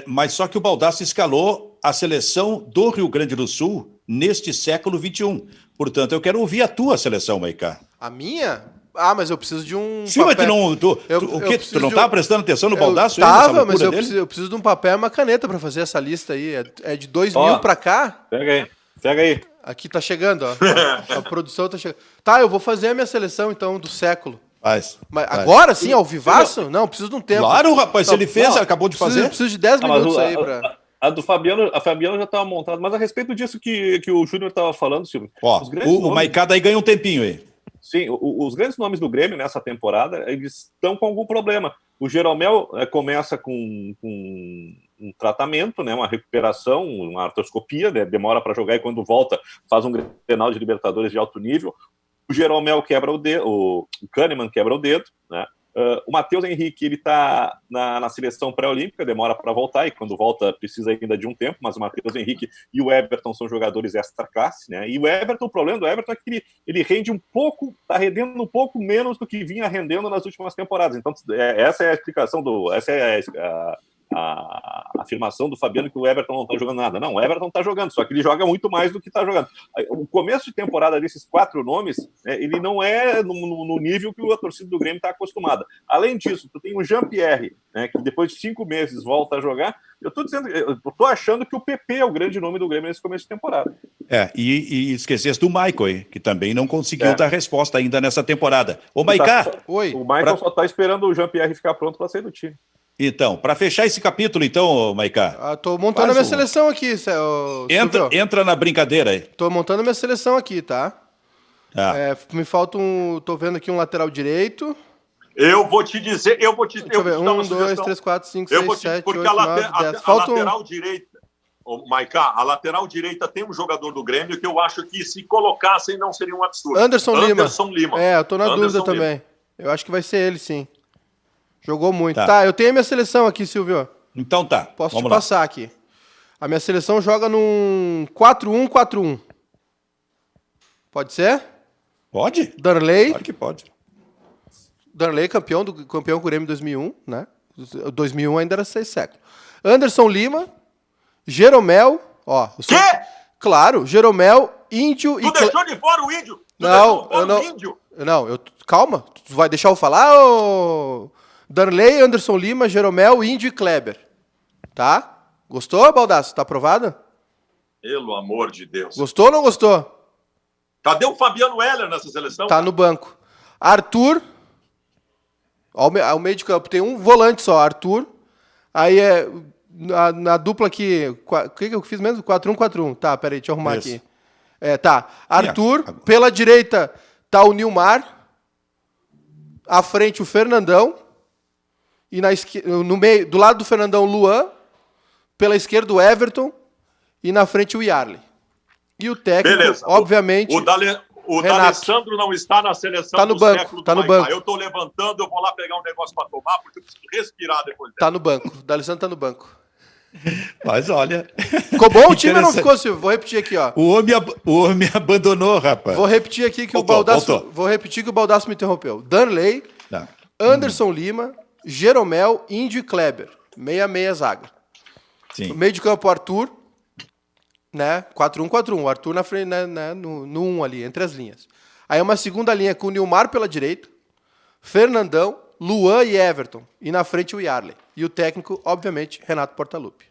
mas só que o Baldasso escalou a seleção do Rio Grande do Sul neste século XXI. Portanto, eu quero ouvir a tua seleção, Maicá. A minha? Ah, mas eu preciso de um Sim, papel. Mas tu não estava prestando atenção no Baldasso? Estava, mas eu preciso de um papel e uma caneta para fazer essa lista aí. É de 2000 para cá? Pega aí. Aqui tá chegando, ó. A produção tá chegando. Tá, eu vou fazer a minha seleção, então, do século. Mas agora sim, ao vivaço? Não, preciso de um tempo. Claro, rapaz, ele fez, acabou de fazer. Preciso de 10 minutos aí para... A do Fabiano, a Fabiano já estava montada, mas a respeito disso que o Júnior estava falando, Silvio. Ó, o Maicá daí ganha um tempinho aí. Sim, os grandes nomes do Grêmio nessa temporada, eles estão com algum problema. O Jeromel começa com um tratamento, né, uma recuperação, uma artroscopia, né, demora para jogar e quando volta faz um Grenal de Libertadores de alto nível. O Jeromel quebra o dedo, o Kahneman quebra o dedo, né? O Matheus Henrique, ele está na seleção pré-olímpica, demora para voltar, e quando volta precisa ainda de um tempo, mas o Matheus Henrique e o Everton são jogadores extra-classe, né? E o Everton, o problema do Everton é que ele rende um pouco, está rendendo um pouco menos do que vinha rendendo nas últimas temporadas. Então, essa é a explicação essa é a afirmação do Fabiano que o Everton não está jogando nada. Não, o Everton está jogando, só que ele joga muito mais do que está jogando. O começo de temporada desses 4 nomes, ele não é no nível que a torcida do Grêmio está acostumada. Além disso, tu tem o Jean-Pierre, né, que depois de 5 meses volta a jogar. Eu tô achando que o PP é o grande nome do Grêmio nesse começo de temporada. E esquecesse do Michael, que também não conseguiu dar resposta ainda nessa temporada. Ô, Maicá! Oi. O Michael só está esperando o Jean-Pierre ficar pronto para sair do time. Então, para fechar esse capítulo, então, Maicá. Tô montando a minha seleção aqui, entra na brincadeira aí. Tô montando a minha seleção aqui, tá? Me falta tô vendo aqui um lateral direito. Eu vou te dizer, eu vou te 1, 2, 3, 4, 5, 6, 7, 8, 9, 10. A lateral direita, Maicá, a lateral direita tem um jogador do Grêmio que eu acho que se colocassem não seria um absurdo. Anderson Lima. Eu tô na Anderson dúvida também. Eu acho que vai ser ele, sim. Jogou muito. Tá, eu tenho a minha seleção aqui, Silvio. Então tá. Posso te passar aqui. A minha seleção joga num 4-1-4-1. Pode ser? Pode? Darley. Claro que pode. Darley, campeão com o Grêmio em 2001, né? 2001 ainda era 6 séculos. Anderson Lima, Jeromel, ó. Quê? Claro, Jeromel, Índio Tu deixou de fora o Índio? Não, eu não. Índio? Não, calma. Tu vai deixar eu falar, ô... Darley, Anderson Lima, Jeromel, Índio e Kleber. Tá? Gostou, Baldasso? Tá aprovado? Pelo amor de Deus. Gostou ou não gostou? Cadê o Fabiano Heller nessa seleção? Tá no banco. Arthur. Ao meio de campo tem um volante só, Arthur. Aí é na dupla aqui. O que eu fiz mesmo? 4-1-4-1. Tá, peraí, deixa eu arrumar Isso. aqui. Tá. Arthur. Pela direita tá o Nilmar. À frente o Fernandão. E no meio, do lado do Fernandão, o Luan. Pela esquerda o Everton. E na frente o Yarley. E o técnico, Beleza. obviamente. O Renato. D'Alessandro não está na seleção Tá no do banco, século tá do no Maicá. banco. Eu tô levantando, eu vou lá pegar um negócio para tomar, porque eu preciso respirar depois dela. Tá no banco. O D'Alessandro tá no banco. Mas olha. Ficou bom o time ou não ficou, Silvio? Vou repetir aqui, ó. O homem abandonou, rapaz. Vou repetir aqui que Voltou, o Baldasso. voltou. Vou repetir que o Baldasso me interrompeu. Darley, Tá. Anderson Lima, Jeromel, Índio e Kleber. 6-6 zaga. Sim. No meio de campo, Arthur, né? 4-1-4-1. O Arthur na frente, né? No 1 ali, entre as linhas. Aí uma segunda linha com o Nilmar pela direita, Fernandão, Luan e Everton. E na frente o Yarley. E o técnico, obviamente, Renato Portaluppi.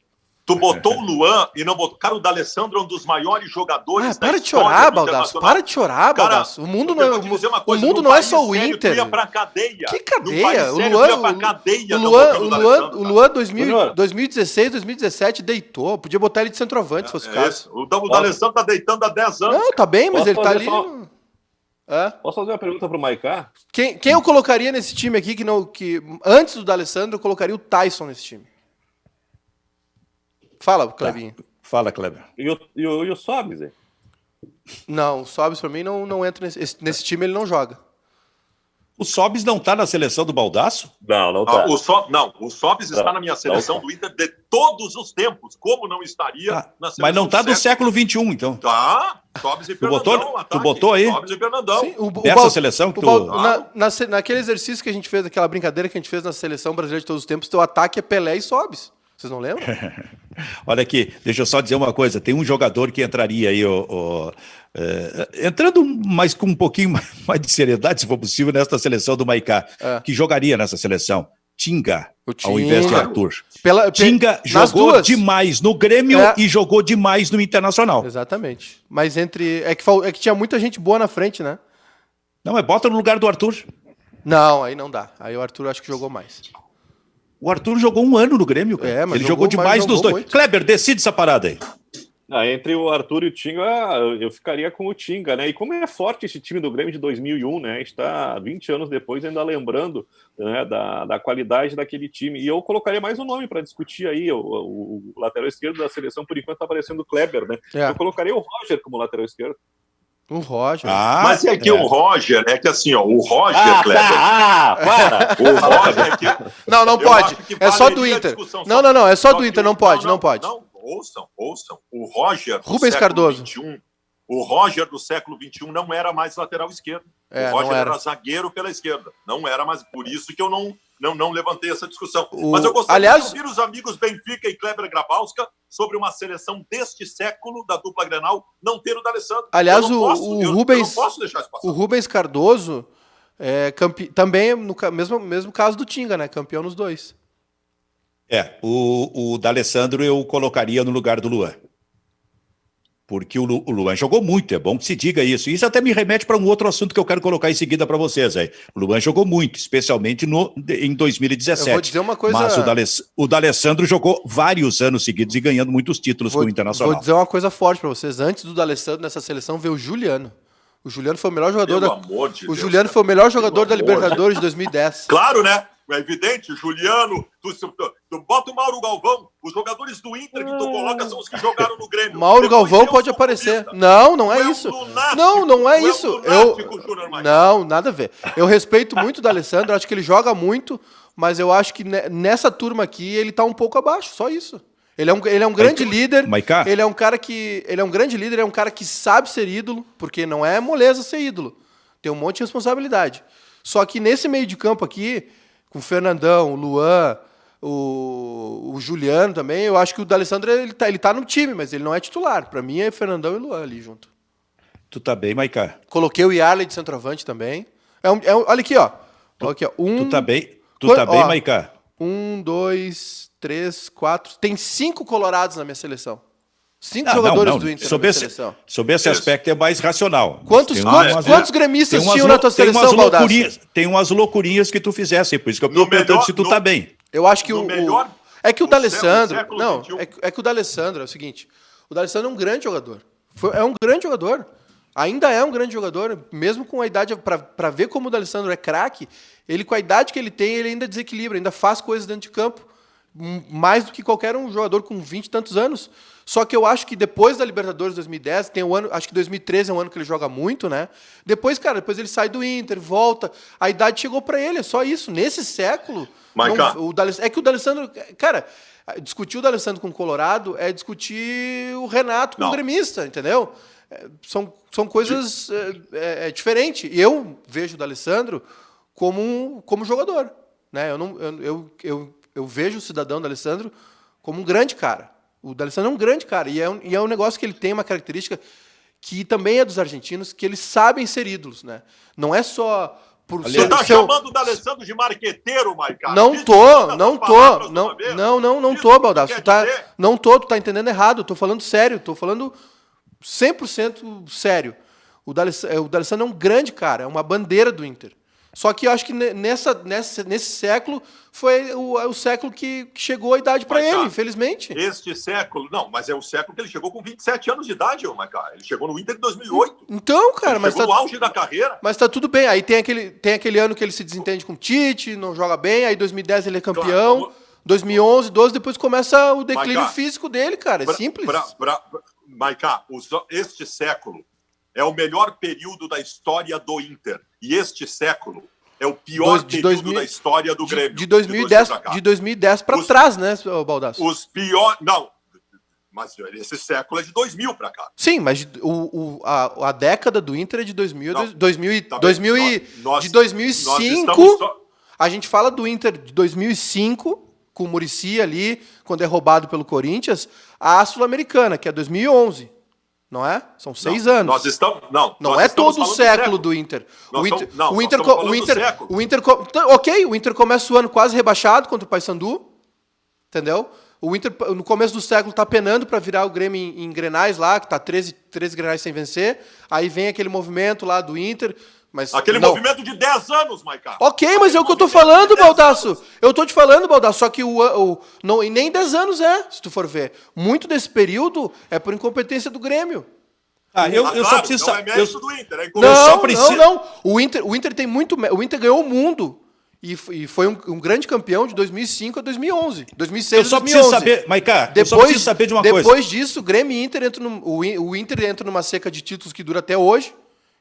Tu botou o Luan e não botou. Cara, o D'Alessandro é um dos maiores jogadores da Para de história chorar, do Baldasso. Internacional. Para de chorar, Cara, Baldasso. O mundo eu vou te dizer uma coisa, o mundo num não é país só o sério, Inter. Tu ia pra cadeia. Que Num cadeia? país O sério, Luan, tu ia pra cadeia o não Luan, botando o D'Alessandro, Luan, cara. o Luan 2000, Junior. 2016, 2017 deitou. Podia botar ele de centroavante, se fosse o caso. Isso. O D'Alessandro tá deitando há 10 anos. Não, tá bem, mas Posso ele tá fazer ali. só- Hã? Posso fazer uma pergunta pro Maicá? Quem eu colocaria nesse time aqui que antes do D'Alessandro eu colocaria o Tyson nesse time? Fala, Clebinho. Fala, Kleber. E o Sobs, hein? Não, o Sobis pra mim não entra nesse time, ele não joga. O Sobis não tá na seleção do Baldasso? Não tá. O Sobis está na minha seleção do Inter de todos os tempos. Como não estaria Tá. na seleção Mas não tá do século XXI, então. Tá, Sobis e Fernandão. botou- ataque. tu botou aí? Sobis e Fernandão. Sim, Dessa seleção que tu- naquele exercício que a gente fez, aquela brincadeira que a gente fez na seleção brasileira de todos os tempos, teu ataque é Pelé e Sobis. Vocês não lembram? Olha aqui, deixa eu só dizer uma coisa. Tem um jogador que entraria aí, entrando mais com um pouquinho mais de seriedade, se for possível, nesta seleção do Maicá, que jogaria nessa seleção. Tinga, O ao invés de Tinga. Arthur. nas Tinga jogou duas. demais no Grêmio e jogou demais no Internacional. Exatamente. Mas é que tinha muita gente boa na frente, né? Não, mas bota no lugar do Arthur. Não, aí não dá. Aí o Arthur acho que jogou mais. O Arthur jogou um ano no Grêmio, cara. Mas Ele jogou demais jogou nos dois. muito. Kleber, decide essa parada aí. Entre o Arthur e o Tinga, eu ficaria com o Tinga, né? E como é forte esse time do Grêmio de 2001, né? A gente está 20 anos depois ainda lembrando, né, da qualidade daquele time. E eu colocaria mais um nome para discutir aí. O lateral esquerdo da seleção, por enquanto, está aparecendo o Kleber, né? Eu colocaria o Roger como lateral esquerdo. O Roger. Mas é que o Roger, é que assim, ó, o Roger, Kleber. Para! O Roger é que. Não eu pode. acho que É só do valeria a Inter. discussão Não, é só do que Inter, não pode. Não, ouçam. O Roger do Rubens século Cardoso. XXI, o Roger do século XXI não era mais lateral esquerdo. O Roger não era. zagueiro pela esquerda. Não era mais. Por isso que eu não levantei essa discussão. Mas eu gostaria aliás, de ouvir os amigos Benfica e Kleber Grabowska sobre uma seleção deste século da dupla Grenal não ter o D'Alessandro. Aliás, eu não posso deixar isso passar. O Rubens Cardoso também no mesmo caso do Tinga, né? Campeão nos dois. O D'Alessandro eu colocaria no lugar do Luan. Porque o Luan jogou muito, é bom que se diga isso. Isso até me remete para um outro assunto que eu quero colocar em seguida para vocês aí. O Luan jogou muito, especialmente em 2017. Eu vou dizer uma coisa... Mas o D'Alessandro jogou vários anos seguidos e ganhando muitos títulos com o Internacional. Vou dizer uma coisa forte para vocês. Antes do D'Alessandro nessa seleção veio o Juliano. O Juliano foi o melhor jogador Juliano foi o melhor jogador da Libertadores de 2010. Claro, né? É evidente, Juliano, tu bota o Mauro Galvão, os jogadores do Inter que tu coloca são os que jogaram no Grêmio. Mauro Depois Galvão pode aparecer. Não é isso. Não é isso. Não, nada a ver. Eu respeito muito o D'Alessandro, acho que ele joga muito, mas eu acho que nessa turma aqui ele tá um pouco abaixo, só isso. Ele é um grande líder. Maiká? Ele é um cara que. Ele é um grande líder, é um cara que sabe ser ídolo, porque não é moleza ser ídolo. Tem um monte de responsabilidade. Só que nesse meio de campo aqui, com o Fernandão, o Luan, o Juliano também, eu acho que o D'Alessandro ele tá no time, mas ele não é titular. Para mim é Fernandão e Luan ali junto. Tu tá bem, Maiká? Coloquei o Yarley de centroavante também. Olha aqui, ó. Olha aqui, ó. Tu tá bem, Maiká? 1, 2, 3, 4. Tem 5 colorados na minha seleção. 5 jogadores do Inter na minha seleção. Sobre esse aspecto é mais racional. Quantos gremistas tinham na tua seleção, Baldassi? Tem umas loucurinhas que tu fizesse, por isso que eu tô perguntando se tu tá bem. Eu acho que é que o D'Alessandro... Não, é que o D'Alessandro é o seguinte. O D'Alessandro é um grande jogador. É um grande jogador. Ainda é um grande jogador, mesmo com a idade, para ver como o D'Alessandro é craque, ele com a idade que ele tem, ele ainda desequilibra, ainda faz coisas dentro de campo, mais do que qualquer um jogador com 20 e tantos anos. Só que eu acho que depois da Libertadores 2010, tem um ano, acho que 2013 é um ano que ele joga muito, né? Depois ele sai do Inter, volta, a idade chegou para ele, é só isso. Nesse século, é que o D'Alessandro, cara, discutir o D'Alessandro com o Colorado é discutir o Renato com o gremista, entendeu? São coisas diferentes. E eu vejo o D'Alessandro como jogador, né? Eu vejo o cidadão D'Alessandro como um grande cara. O D'Alessandro é um grande cara. E é um negócio que ele tem uma característica que também é dos argentinos, que eles sabem ser ídolos, né? Não é só por ser... Você tá chamando o D'Alessandro de marqueteiro, Maiká? Não tô, Baldassi. Tu tá entendendo errado. Eu tô falando sério, tô falando 100% sério. O D'Alessandro é um grande cara, é uma bandeira do Inter. Só que eu acho que nesse século foi o século que chegou a idade para ele, infelizmente. Este século... Não, mas é o século que ele chegou com 27 anos de idade, Maiká. Ele chegou no Inter em 2008. Então, cara... Ele chegou no auge da carreira. Mas tá tudo bem. Aí tem aquele ano que ele se desentende com o Tite, não joga bem. Aí 2010 ele é campeão. Claro, 2011, 12, depois começa o declínio físico dele, cara. É simples. Maiká, este século é o melhor período da história do Inter. E este século é o pior período da história do Grêmio. De 2010 para trás, né, Baldassi? Os piores... Não, mas esse século é de 2000 para cá. Sim, mas a década do Inter é de 2000, não, 2005. A gente fala do Inter de 2005, com o Muricy ali, quando é roubado pelo Corinthians, a Sul-Americana, que é 2011. Não é? São 6 anos. Nós estamos... Não é todo o século do Inter. O Inter... Ok, o Inter começa o ano quase rebaixado contra o Paysandu. Entendeu? O Inter, no começo do século, tá penando para virar o Grêmio em Grenais lá, que tá 13 Grenais sem vencer. Aí vem aquele movimento lá do Inter... Mas movimento de 10 anos, Maiká. Ok, mas é o que eu tô falando, Baldasso. Eu tô te falando, Baldasso, só que não, e nem 10 anos se tu for ver. Muito desse período é por incompetência do Grêmio. Eu só preciso saber. Não é mérito do Inter, Não. O Inter tem muito... O Inter ganhou o mundo. E foi um grande campeão de 2005 a 2011. 2006 eu só 2011. Preciso saber, Maiká, eu só preciso saber de uma coisa. Depois disso, o Grêmio e Inter o Inter entra numa seca de títulos que dura até hoje.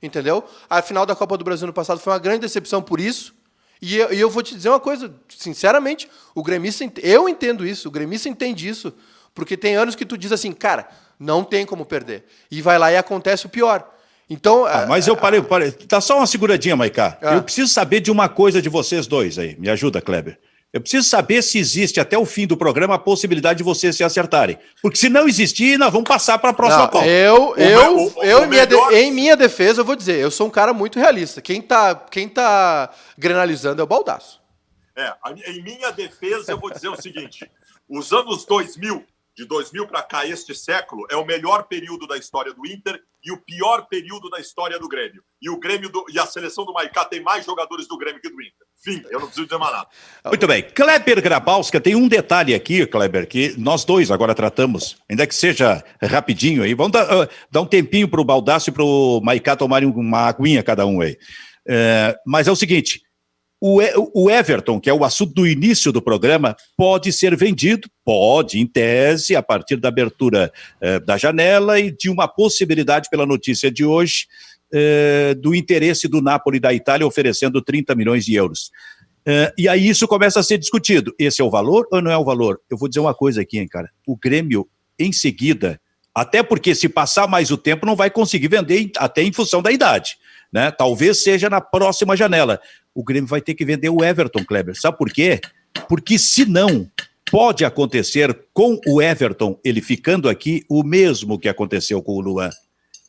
Entendeu? A final da Copa do Brasil no passado foi uma grande decepção por isso. E eu vou te dizer uma coisa, sinceramente, o gremista, eu entendo isso, o gremista entende isso, porque tem anos que tu diz assim, cara, não tem como perder. E vai lá e acontece o pior. Então, mas eu parei. Tá só uma seguradinha, Maiká. Eu preciso saber de uma coisa de vocês dois aí. Me ajuda, Kleber. Eu preciso saber se existe até o fim do programa a possibilidade de vocês se acertarem. Porque se não existir, nós vamos passar para a próxima pauta. Em minha defesa, eu vou dizer, eu sou um cara muito realista. Quem tá grenalizando é o Baldasso. Em minha defesa, eu vou dizer o seguinte. Os anos 2000, de 2000 para cá, este século, é o melhor período da história do Inter e o pior período da história do Grêmio. E o Grêmio e a seleção do Maiká tem mais jogadores do Grêmio que do Inter. Fim, eu não preciso dizer mais nada. Muito bem. Kleber Grabowska, tem um detalhe aqui, Kleber, que nós dois agora tratamos, ainda que seja rapidinho aí. Vamos dar um tempinho para o Baldassi e para o Maiká tomarem uma aguinha cada um aí. Mas é o seguinte, o Everton, que é o assunto do início do programa, pode ser vendido, pode, em tese, a partir da abertura da janela e de uma possibilidade, pela notícia de hoje, do interesse do Napoli da Itália oferecendo 30 milhões de euros. E aí isso começa a ser discutido. Esse é o valor ou não é o valor? Eu vou dizer uma coisa aqui, hein, cara. O Grêmio, em seguida, até porque se passar mais o tempo, não vai conseguir vender até em função da idade, né? Talvez seja na próxima janela. O Grêmio vai ter que vender o Everton, Kleber. Sabe por quê? Porque senão pode acontecer com o Everton, ele ficando aqui, o mesmo que aconteceu com o Luan.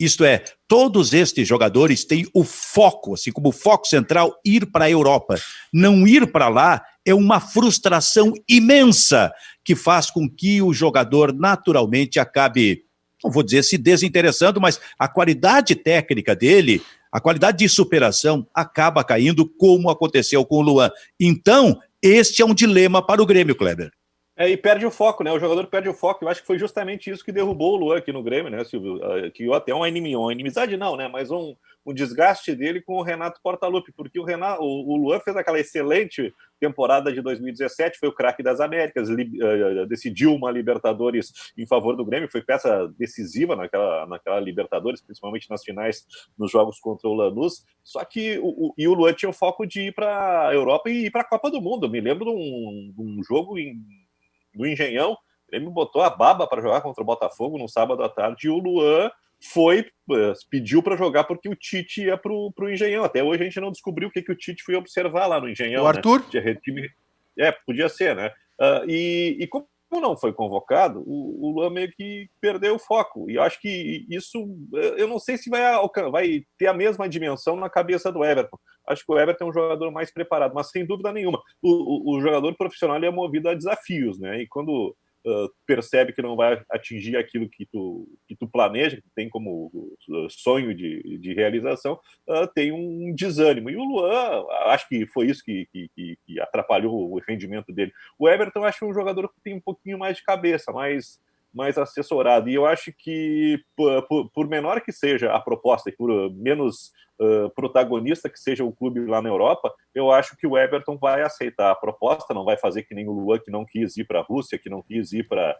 Isto é, todos estes jogadores têm o foco, assim como o foco central, ir para a Europa. Não ir para lá é uma frustração imensa que faz com que o jogador naturalmente acabe, não vou dizer se desinteressando, mas a qualidade técnica dele, a qualidade de superação acaba caindo, como aconteceu com o Luan. Então, este é um dilema para o Grêmio, Kleber. E perde o foco, né? O jogador perde o foco. Eu acho que foi justamente isso que derrubou o Luan aqui no Grêmio, né, Silvio? Que até uma inimizade não, né? Mas um desgaste dele com o Renato Portaluppi, porque o Luan fez aquela excelente temporada de 2017, foi o craque das Américas, decidiu uma Libertadores em favor do Grêmio, foi peça decisiva naquela Libertadores, principalmente nas finais, nos jogos contra o Lanús. Só que o Luan tinha o foco de ir para a Europa e ir para a Copa do Mundo. Eu me lembro de um jogo do Engenhão, ele me botou a baba para jogar contra o Botafogo no sábado à tarde, e o Luan pediu para jogar porque o Tite ia pro Engenhão. Até hoje a gente não descobriu o que o Tite foi observar lá no Engenhão. O Arthur? Né? Podia ser, né? E como não foi convocado, o Luan meio que perdeu o foco. E eu acho que isso, eu não sei se vai ter a mesma dimensão na cabeça do Everton. Acho que o Everton é um jogador mais preparado, mas sem dúvida nenhuma. O jogador profissional é movido a desafios, né? E quando percebe que não vai atingir aquilo que tu planeja, que tem como sonho de realização, tem um desânimo. E o Luan, acho que foi isso que atrapalhou o rendimento dele. O Everton, acho um jogador que tem um pouquinho mais de cabeça, mais assessorado. E eu acho que, por menor que seja a proposta e por menos protagonista que seja o clube lá na Europa, eu acho que o Everton vai aceitar a proposta, não vai fazer que nem o Luan, que não quis ir para a Rússia, que não quis ir para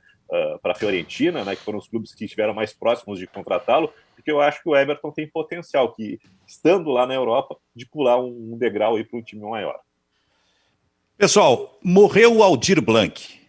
a Fiorentina, né, que foram os clubes que estiveram mais próximos de contratá-lo, porque eu acho que o Everton tem potencial, que estando lá na Europa, de pular um degrau para um time maior. Pessoal, morreu o Aldir Blanc,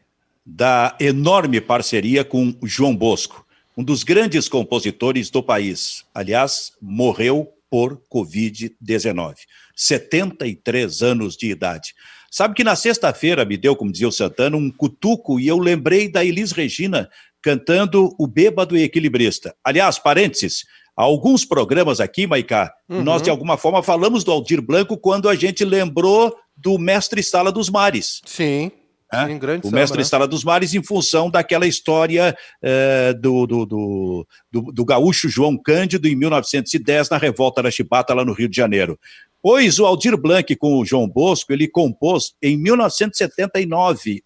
da enorme parceria com o João Bosco, um dos grandes compositores do país. Aliás, morreu por Covid-19. 73 anos de idade. Sabe que na sexta-feira me deu, como dizia o Santana, um cutuco e eu lembrei da Elis Regina cantando O Bêbado e Equilibrista. Aliás, parênteses, há alguns programas aqui, Maicá, nós de alguma forma falamos do Aldir Blanc quando a gente lembrou do Mestre Sala dos Mares. Sim. Sim, grande o Mestre Sala dos Mares, em função daquela história do gaúcho João Cândido, em 1910, na Revolta da Chibata, lá no Rio de Janeiro. Pois o Aldir Blanc, com o João Bosco, ele compôs em 1979,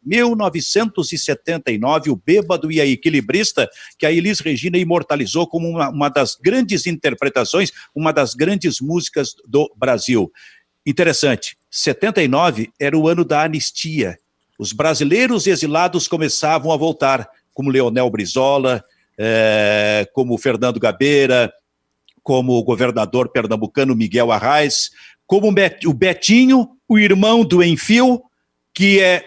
o Bêbado e a Equilibrista, que a Elis Regina imortalizou como uma das grandes interpretações, uma das grandes músicas do Brasil. Interessante, 79 era o ano da anistia. Os brasileiros exilados começavam a voltar, como Leonel Brizola, como Fernando Gabeira, como o governador pernambucano Miguel Arraes, como o Betinho, o irmão do Enfio, que é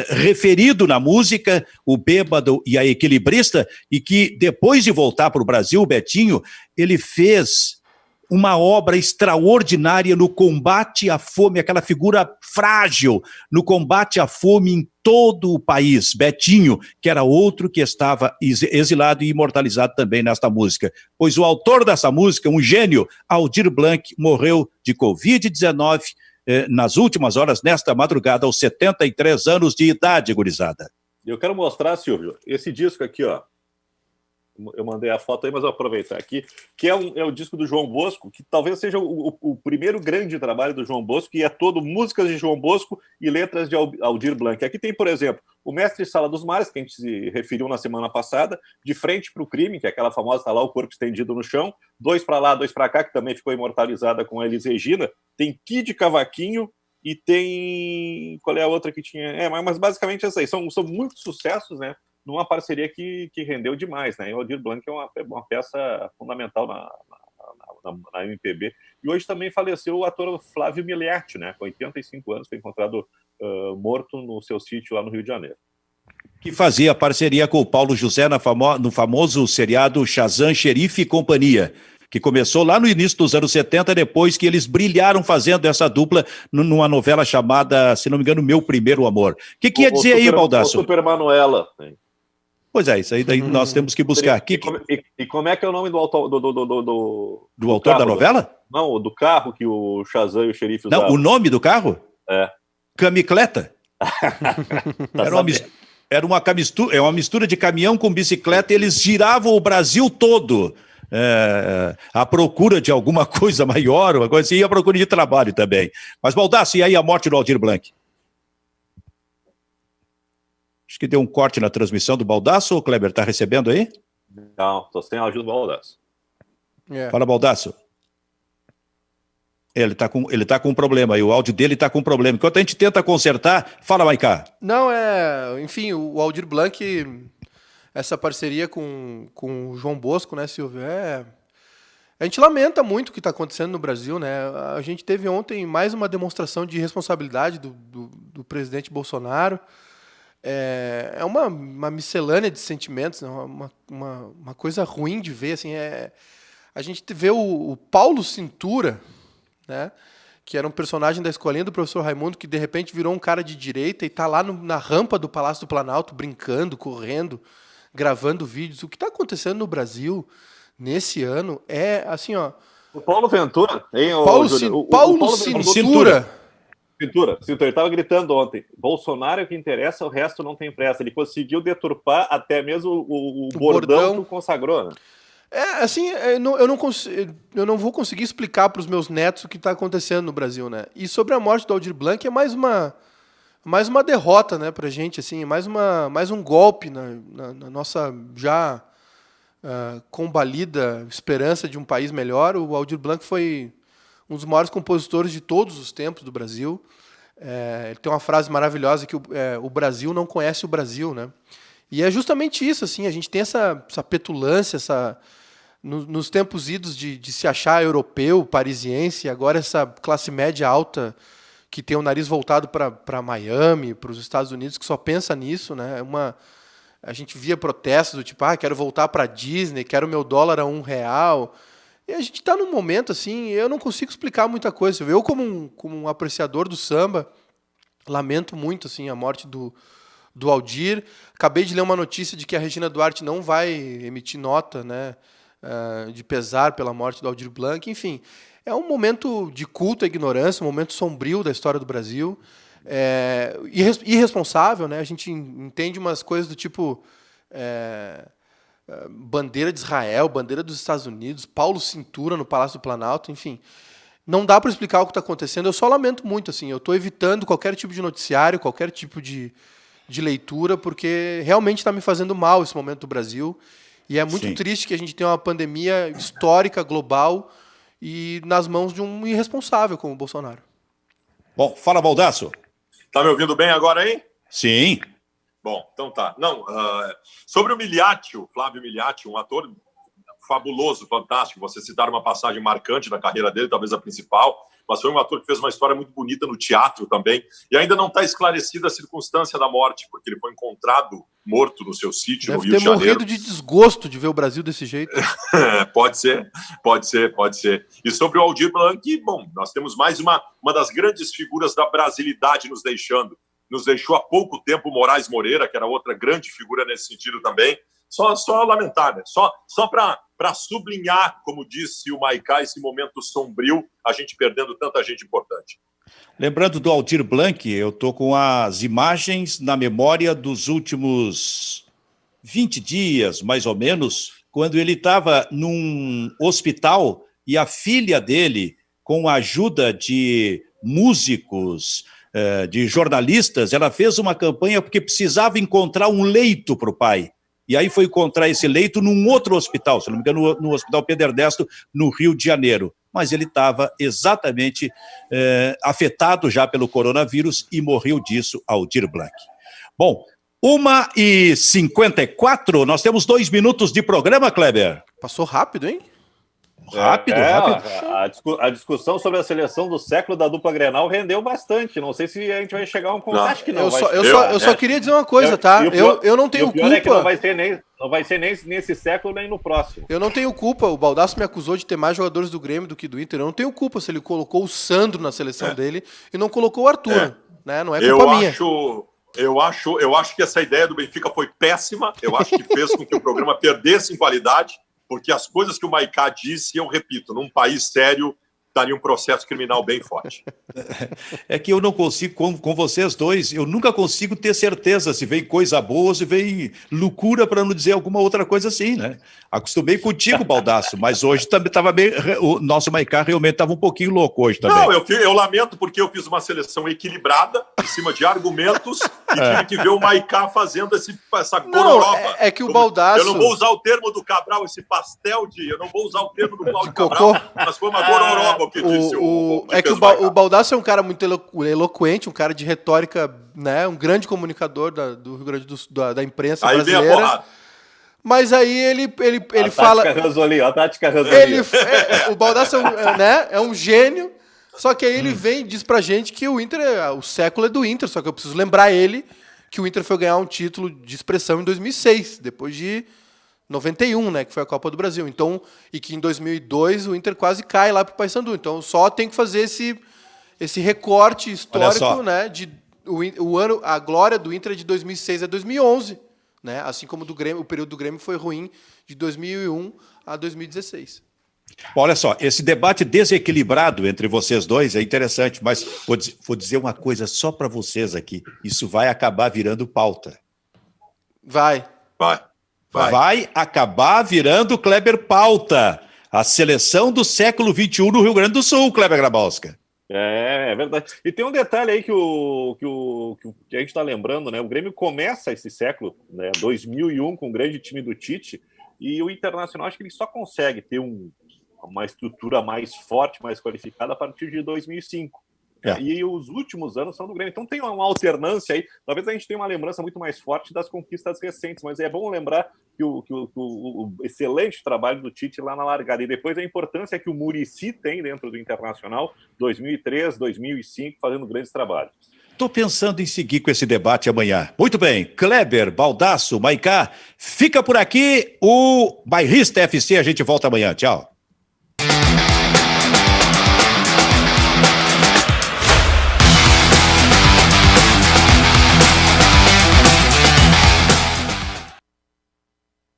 referido na música, o Bêbado e a Equilibrista, e que depois de voltar para o Brasil, o Betinho, ele fez uma obra extraordinária no combate à fome, aquela figura frágil no combate à fome em todo o país. Betinho, que era outro que estava exilado e imortalizado também nesta música. Pois o autor dessa música, um gênio, Aldir Blanc, morreu de Covid-19 nas últimas horas, nesta madrugada, aos 73 anos de idade, gurizada. Eu quero mostrar, Silvio, esse disco aqui, ó. Eu mandei a foto aí, mas vou aproveitar aqui, que é o disco do João Bosco, que talvez seja o primeiro grande trabalho do João Bosco, que é todo músicas de João Bosco e letras de Aldir Blanc. Aqui tem, por exemplo, o Mestre Sala dos Mares, que a gente se referiu na semana passada, De Frente para o Crime, que é aquela famosa, tá lá o corpo estendido no chão, Dois para lá, Dois para cá, que também ficou imortalizada com a Elis Regina, tem Kid Cavaquinho, e tem... Qual é a outra que tinha? Mas basicamente essas aí, são muitos sucessos, né? Numa parceria que rendeu demais, né? E o Aldir Blanc é uma peça fundamental na MPB. E hoje também faleceu o ator Flávio Miliati, né? Com 85 anos, foi encontrado morto no seu sítio lá no Rio de Janeiro. Que fazia parceria com o Paulo José no famoso seriado Shazam, Xerife e Companhia, que começou lá no início dos anos 70, depois que eles brilharam fazendo essa dupla numa novela chamada, se não me engano, Meu Primeiro Amor. O que ia dizer aí, Baldasso? O Super Manuela. Pois é, isso aí daí nós temos que buscar. E como é que é o nome do autor do autor da novela? Não, do carro que o Shazam e o xerife usavam. Não, o nome do carro? É. Camicleta. Era uma mistura de caminhão com bicicleta e eles giravam o Brasil todo à procura de alguma coisa maior, uma coisa assim, e à procura de trabalho também. Mas, Baldasso, e aí a morte do Aldir Blanc? Acho que deu um corte na transmissão do Baldasso, o Kleber está recebendo aí? Não, estou sem ajuda do Baldasso. Fala, Baldasso. Ele tá com um problema aí, o áudio dele está com um problema. Enquanto a gente tenta consertar, fala, Maiká. Não, enfim, o Aldir Blanc, essa parceria com o João Bosco, né, Silvio, a gente lamenta muito o que está acontecendo no Brasil, né? A gente teve ontem mais uma demonstração de responsabilidade do presidente Bolsonaro. É uma miscelânea de sentimentos, né? uma coisa ruim de ver, assim, a gente vê o Paulo Cintura, né, que era um personagem da escolinha do professor Raimundo, que de repente virou um cara de direita e está lá na rampa do Palácio do Planalto, brincando, correndo, gravando vídeos. O que está acontecendo no Brasil nesse ano é assim, ó... O Paulo Ventura, hein? Paulo Cintura. Cintura, ele estava gritando ontem, Bolsonaro é o que interessa, o resto não tem pressa. Ele conseguiu deturpar até mesmo o bordão que consagrou, né? Assim, eu não vou conseguir explicar para os meus netos o que está acontecendo no Brasil, né? E sobre a morte do Aldir Blanc é mais uma derrota, né, para a gente, assim, mais um golpe na nossa já combalida esperança de um país melhor. O Aldir Blanc foi um dos maiores compositores de todos os tempos do Brasil. Ele tem uma frase maravilhosa que o Brasil não conhece o Brasil, né? E é justamente isso, assim, a gente tem essa petulância, nos tempos idos de se achar europeu, parisiense, agora essa classe média alta que tem o nariz voltado para Miami, para os Estados Unidos, que só pensa nisso, né? A gente via protestos do tipo, quero voltar para Disney, quero meu dólar a R$1. E a gente está num momento, assim, eu não consigo explicar muita coisa. Eu, como um apreciador do samba, lamento muito, assim, a morte do Aldir. Acabei de ler uma notícia de que a Regina Duarte não vai emitir nota, né, de pesar pela morte do Aldir Blanc. Enfim, é um momento de culto à ignorância, um momento sombrio da história do Brasil. Irresponsável, né? A gente entende umas coisas do tipo bandeira de Israel, bandeira dos Estados Unidos, Paulo Cintura no Palácio do Planalto, enfim. Não dá para explicar o que está acontecendo. Eu só lamento muito, assim. Eu estou evitando qualquer tipo de noticiário, qualquer tipo de leitura, porque realmente está me fazendo mal esse momento do Brasil. E é muito triste que a gente tenha uma pandemia histórica, global, e nas mãos de um irresponsável como o Bolsonaro. Bom, fala, Baldasso. Tá me ouvindo bem agora aí? Sim. Bom, então tá. Não, sobre o Miliati, o Flávio Miliati, um ator fabuloso, fantástico. Você citar uma passagem marcante da carreira dele, talvez a principal, mas foi um ator que fez uma história muito bonita no teatro também. E ainda não está esclarecida a circunstância da morte, porque ele foi encontrado morto no seu sítio no Rio de Janeiro. Deve ter morrido de desgosto de ver o Brasil desse jeito. Pode ser. E sobre o Aldir Blanc, bom, nós temos mais uma das grandes figuras da brasilidade nos deixando. Nos deixou há pouco tempo o Moraes Moreira, que era outra grande figura nesse sentido também. Só lamentar, né? Só para sublinhar, como disse o Maiká, esse momento sombrio, a gente perdendo tanta gente importante. Lembrando do Aldir Blanc, eu estou com as imagens na memória dos últimos 20 dias, mais ou menos, quando ele estava num hospital e a filha dele, com a ajuda de músicos, de jornalistas, ela fez uma campanha porque precisava encontrar um leito para o pai. E aí foi encontrar esse leito num outro hospital, se não me engano, no Hospital Pedro Ernesto, no Rio de Janeiro. Mas ele estava exatamente afetado já pelo coronavírus e morreu disso, Aldir Blanc. Bom, 1h54, nós temos 2 minutos de programa, Kleber. Passou rápido, hein? Rápido. A discussão sobre a seleção do século da dupla Grenal rendeu bastante. Não sei se a gente vai chegar a um consenso. Acho que não. Eu só queria dizer uma coisa, tá? Eu não tenho culpa. É que não vai ser nem nesse século, nem no próximo. Eu não tenho culpa. O Baldasso me acusou de ter mais jogadores do Grêmio do que do Inter. Eu não tenho culpa se ele colocou o Sandro na seleção dele e não colocou o Arthur. Né? Não é culpa minha. Eu acho que essa ideia do Benfica foi péssima. Eu acho que fez com que o programa perdesse em qualidade, porque as coisas que o Maicá disse, eu repito, num país sério, estaria um processo criminal bem forte. É que eu não consigo, com vocês dois, eu nunca consigo ter certeza se vem coisa boa ou se vem loucura, para não dizer alguma outra coisa assim, né? Acostumei contigo, Baldasso, mas hoje também estava bem. O nosso Maicá realmente estava um pouquinho louco hoje também. Não, eu lamento porque eu fiz uma seleção equilibrada, em cima de argumentos, e tive que ver o Maicá fazendo essa gororoba. É que o Baldasso... Eu não vou usar o termo do Cabral, esse pastel de... Eu não vou usar o termo do Cláudio Cabral, mas foi uma gororoba. O Baldasso é um cara muito eloquente, um cara de retórica, né, um grande comunicador do Rio Grande do Sul, da imprensa brasileira. Mas aí ele fala... A tática Ranzolin. O Baldasso é um gênio, só que aí ele vem e diz pra gente que o Inter, o século é do Inter, só que eu preciso lembrar ele que o Inter foi ganhar um título de expressão em 2006, depois de 91, né, que foi a Copa do Brasil. Então, e que em 2002 o Inter quase cai lá pro Paysandu. Então, só tem que fazer esse recorte histórico, né, a glória do Inter é de 2006 a 2011, né? Assim como do Grêmio, o período do Grêmio foi ruim de 2001 a 2016. Olha só, esse debate desequilibrado entre vocês dois é interessante, mas vou dizer uma coisa só para vocês aqui. Isso vai acabar virando pauta. Vai acabar virando, Kleber, pauta. A seleção do século XXI no Rio Grande do Sul, Kleber Grabowska. É verdade. E tem um detalhe aí que a gente está lembrando, né? O Grêmio começa esse século, né, 2001, com o grande time do Tite, e o Internacional, acho que ele só consegue ter uma estrutura mais forte, mais qualificada a partir de 2005. E os últimos anos são do Grêmio. Então tem uma alternância aí. Talvez a gente tenha uma lembrança muito mais forte das conquistas recentes, mas é bom lembrar que o excelente trabalho do Tite lá na largada. E depois a importância que o Muricy tem dentro do Internacional, 2003, 2005, fazendo grandes trabalhos. Estou pensando em seguir com esse debate amanhã. Muito bem, Kleber, Baldasso, Maicá, fica por aqui o Bairrista FC. A gente volta amanhã. Tchau.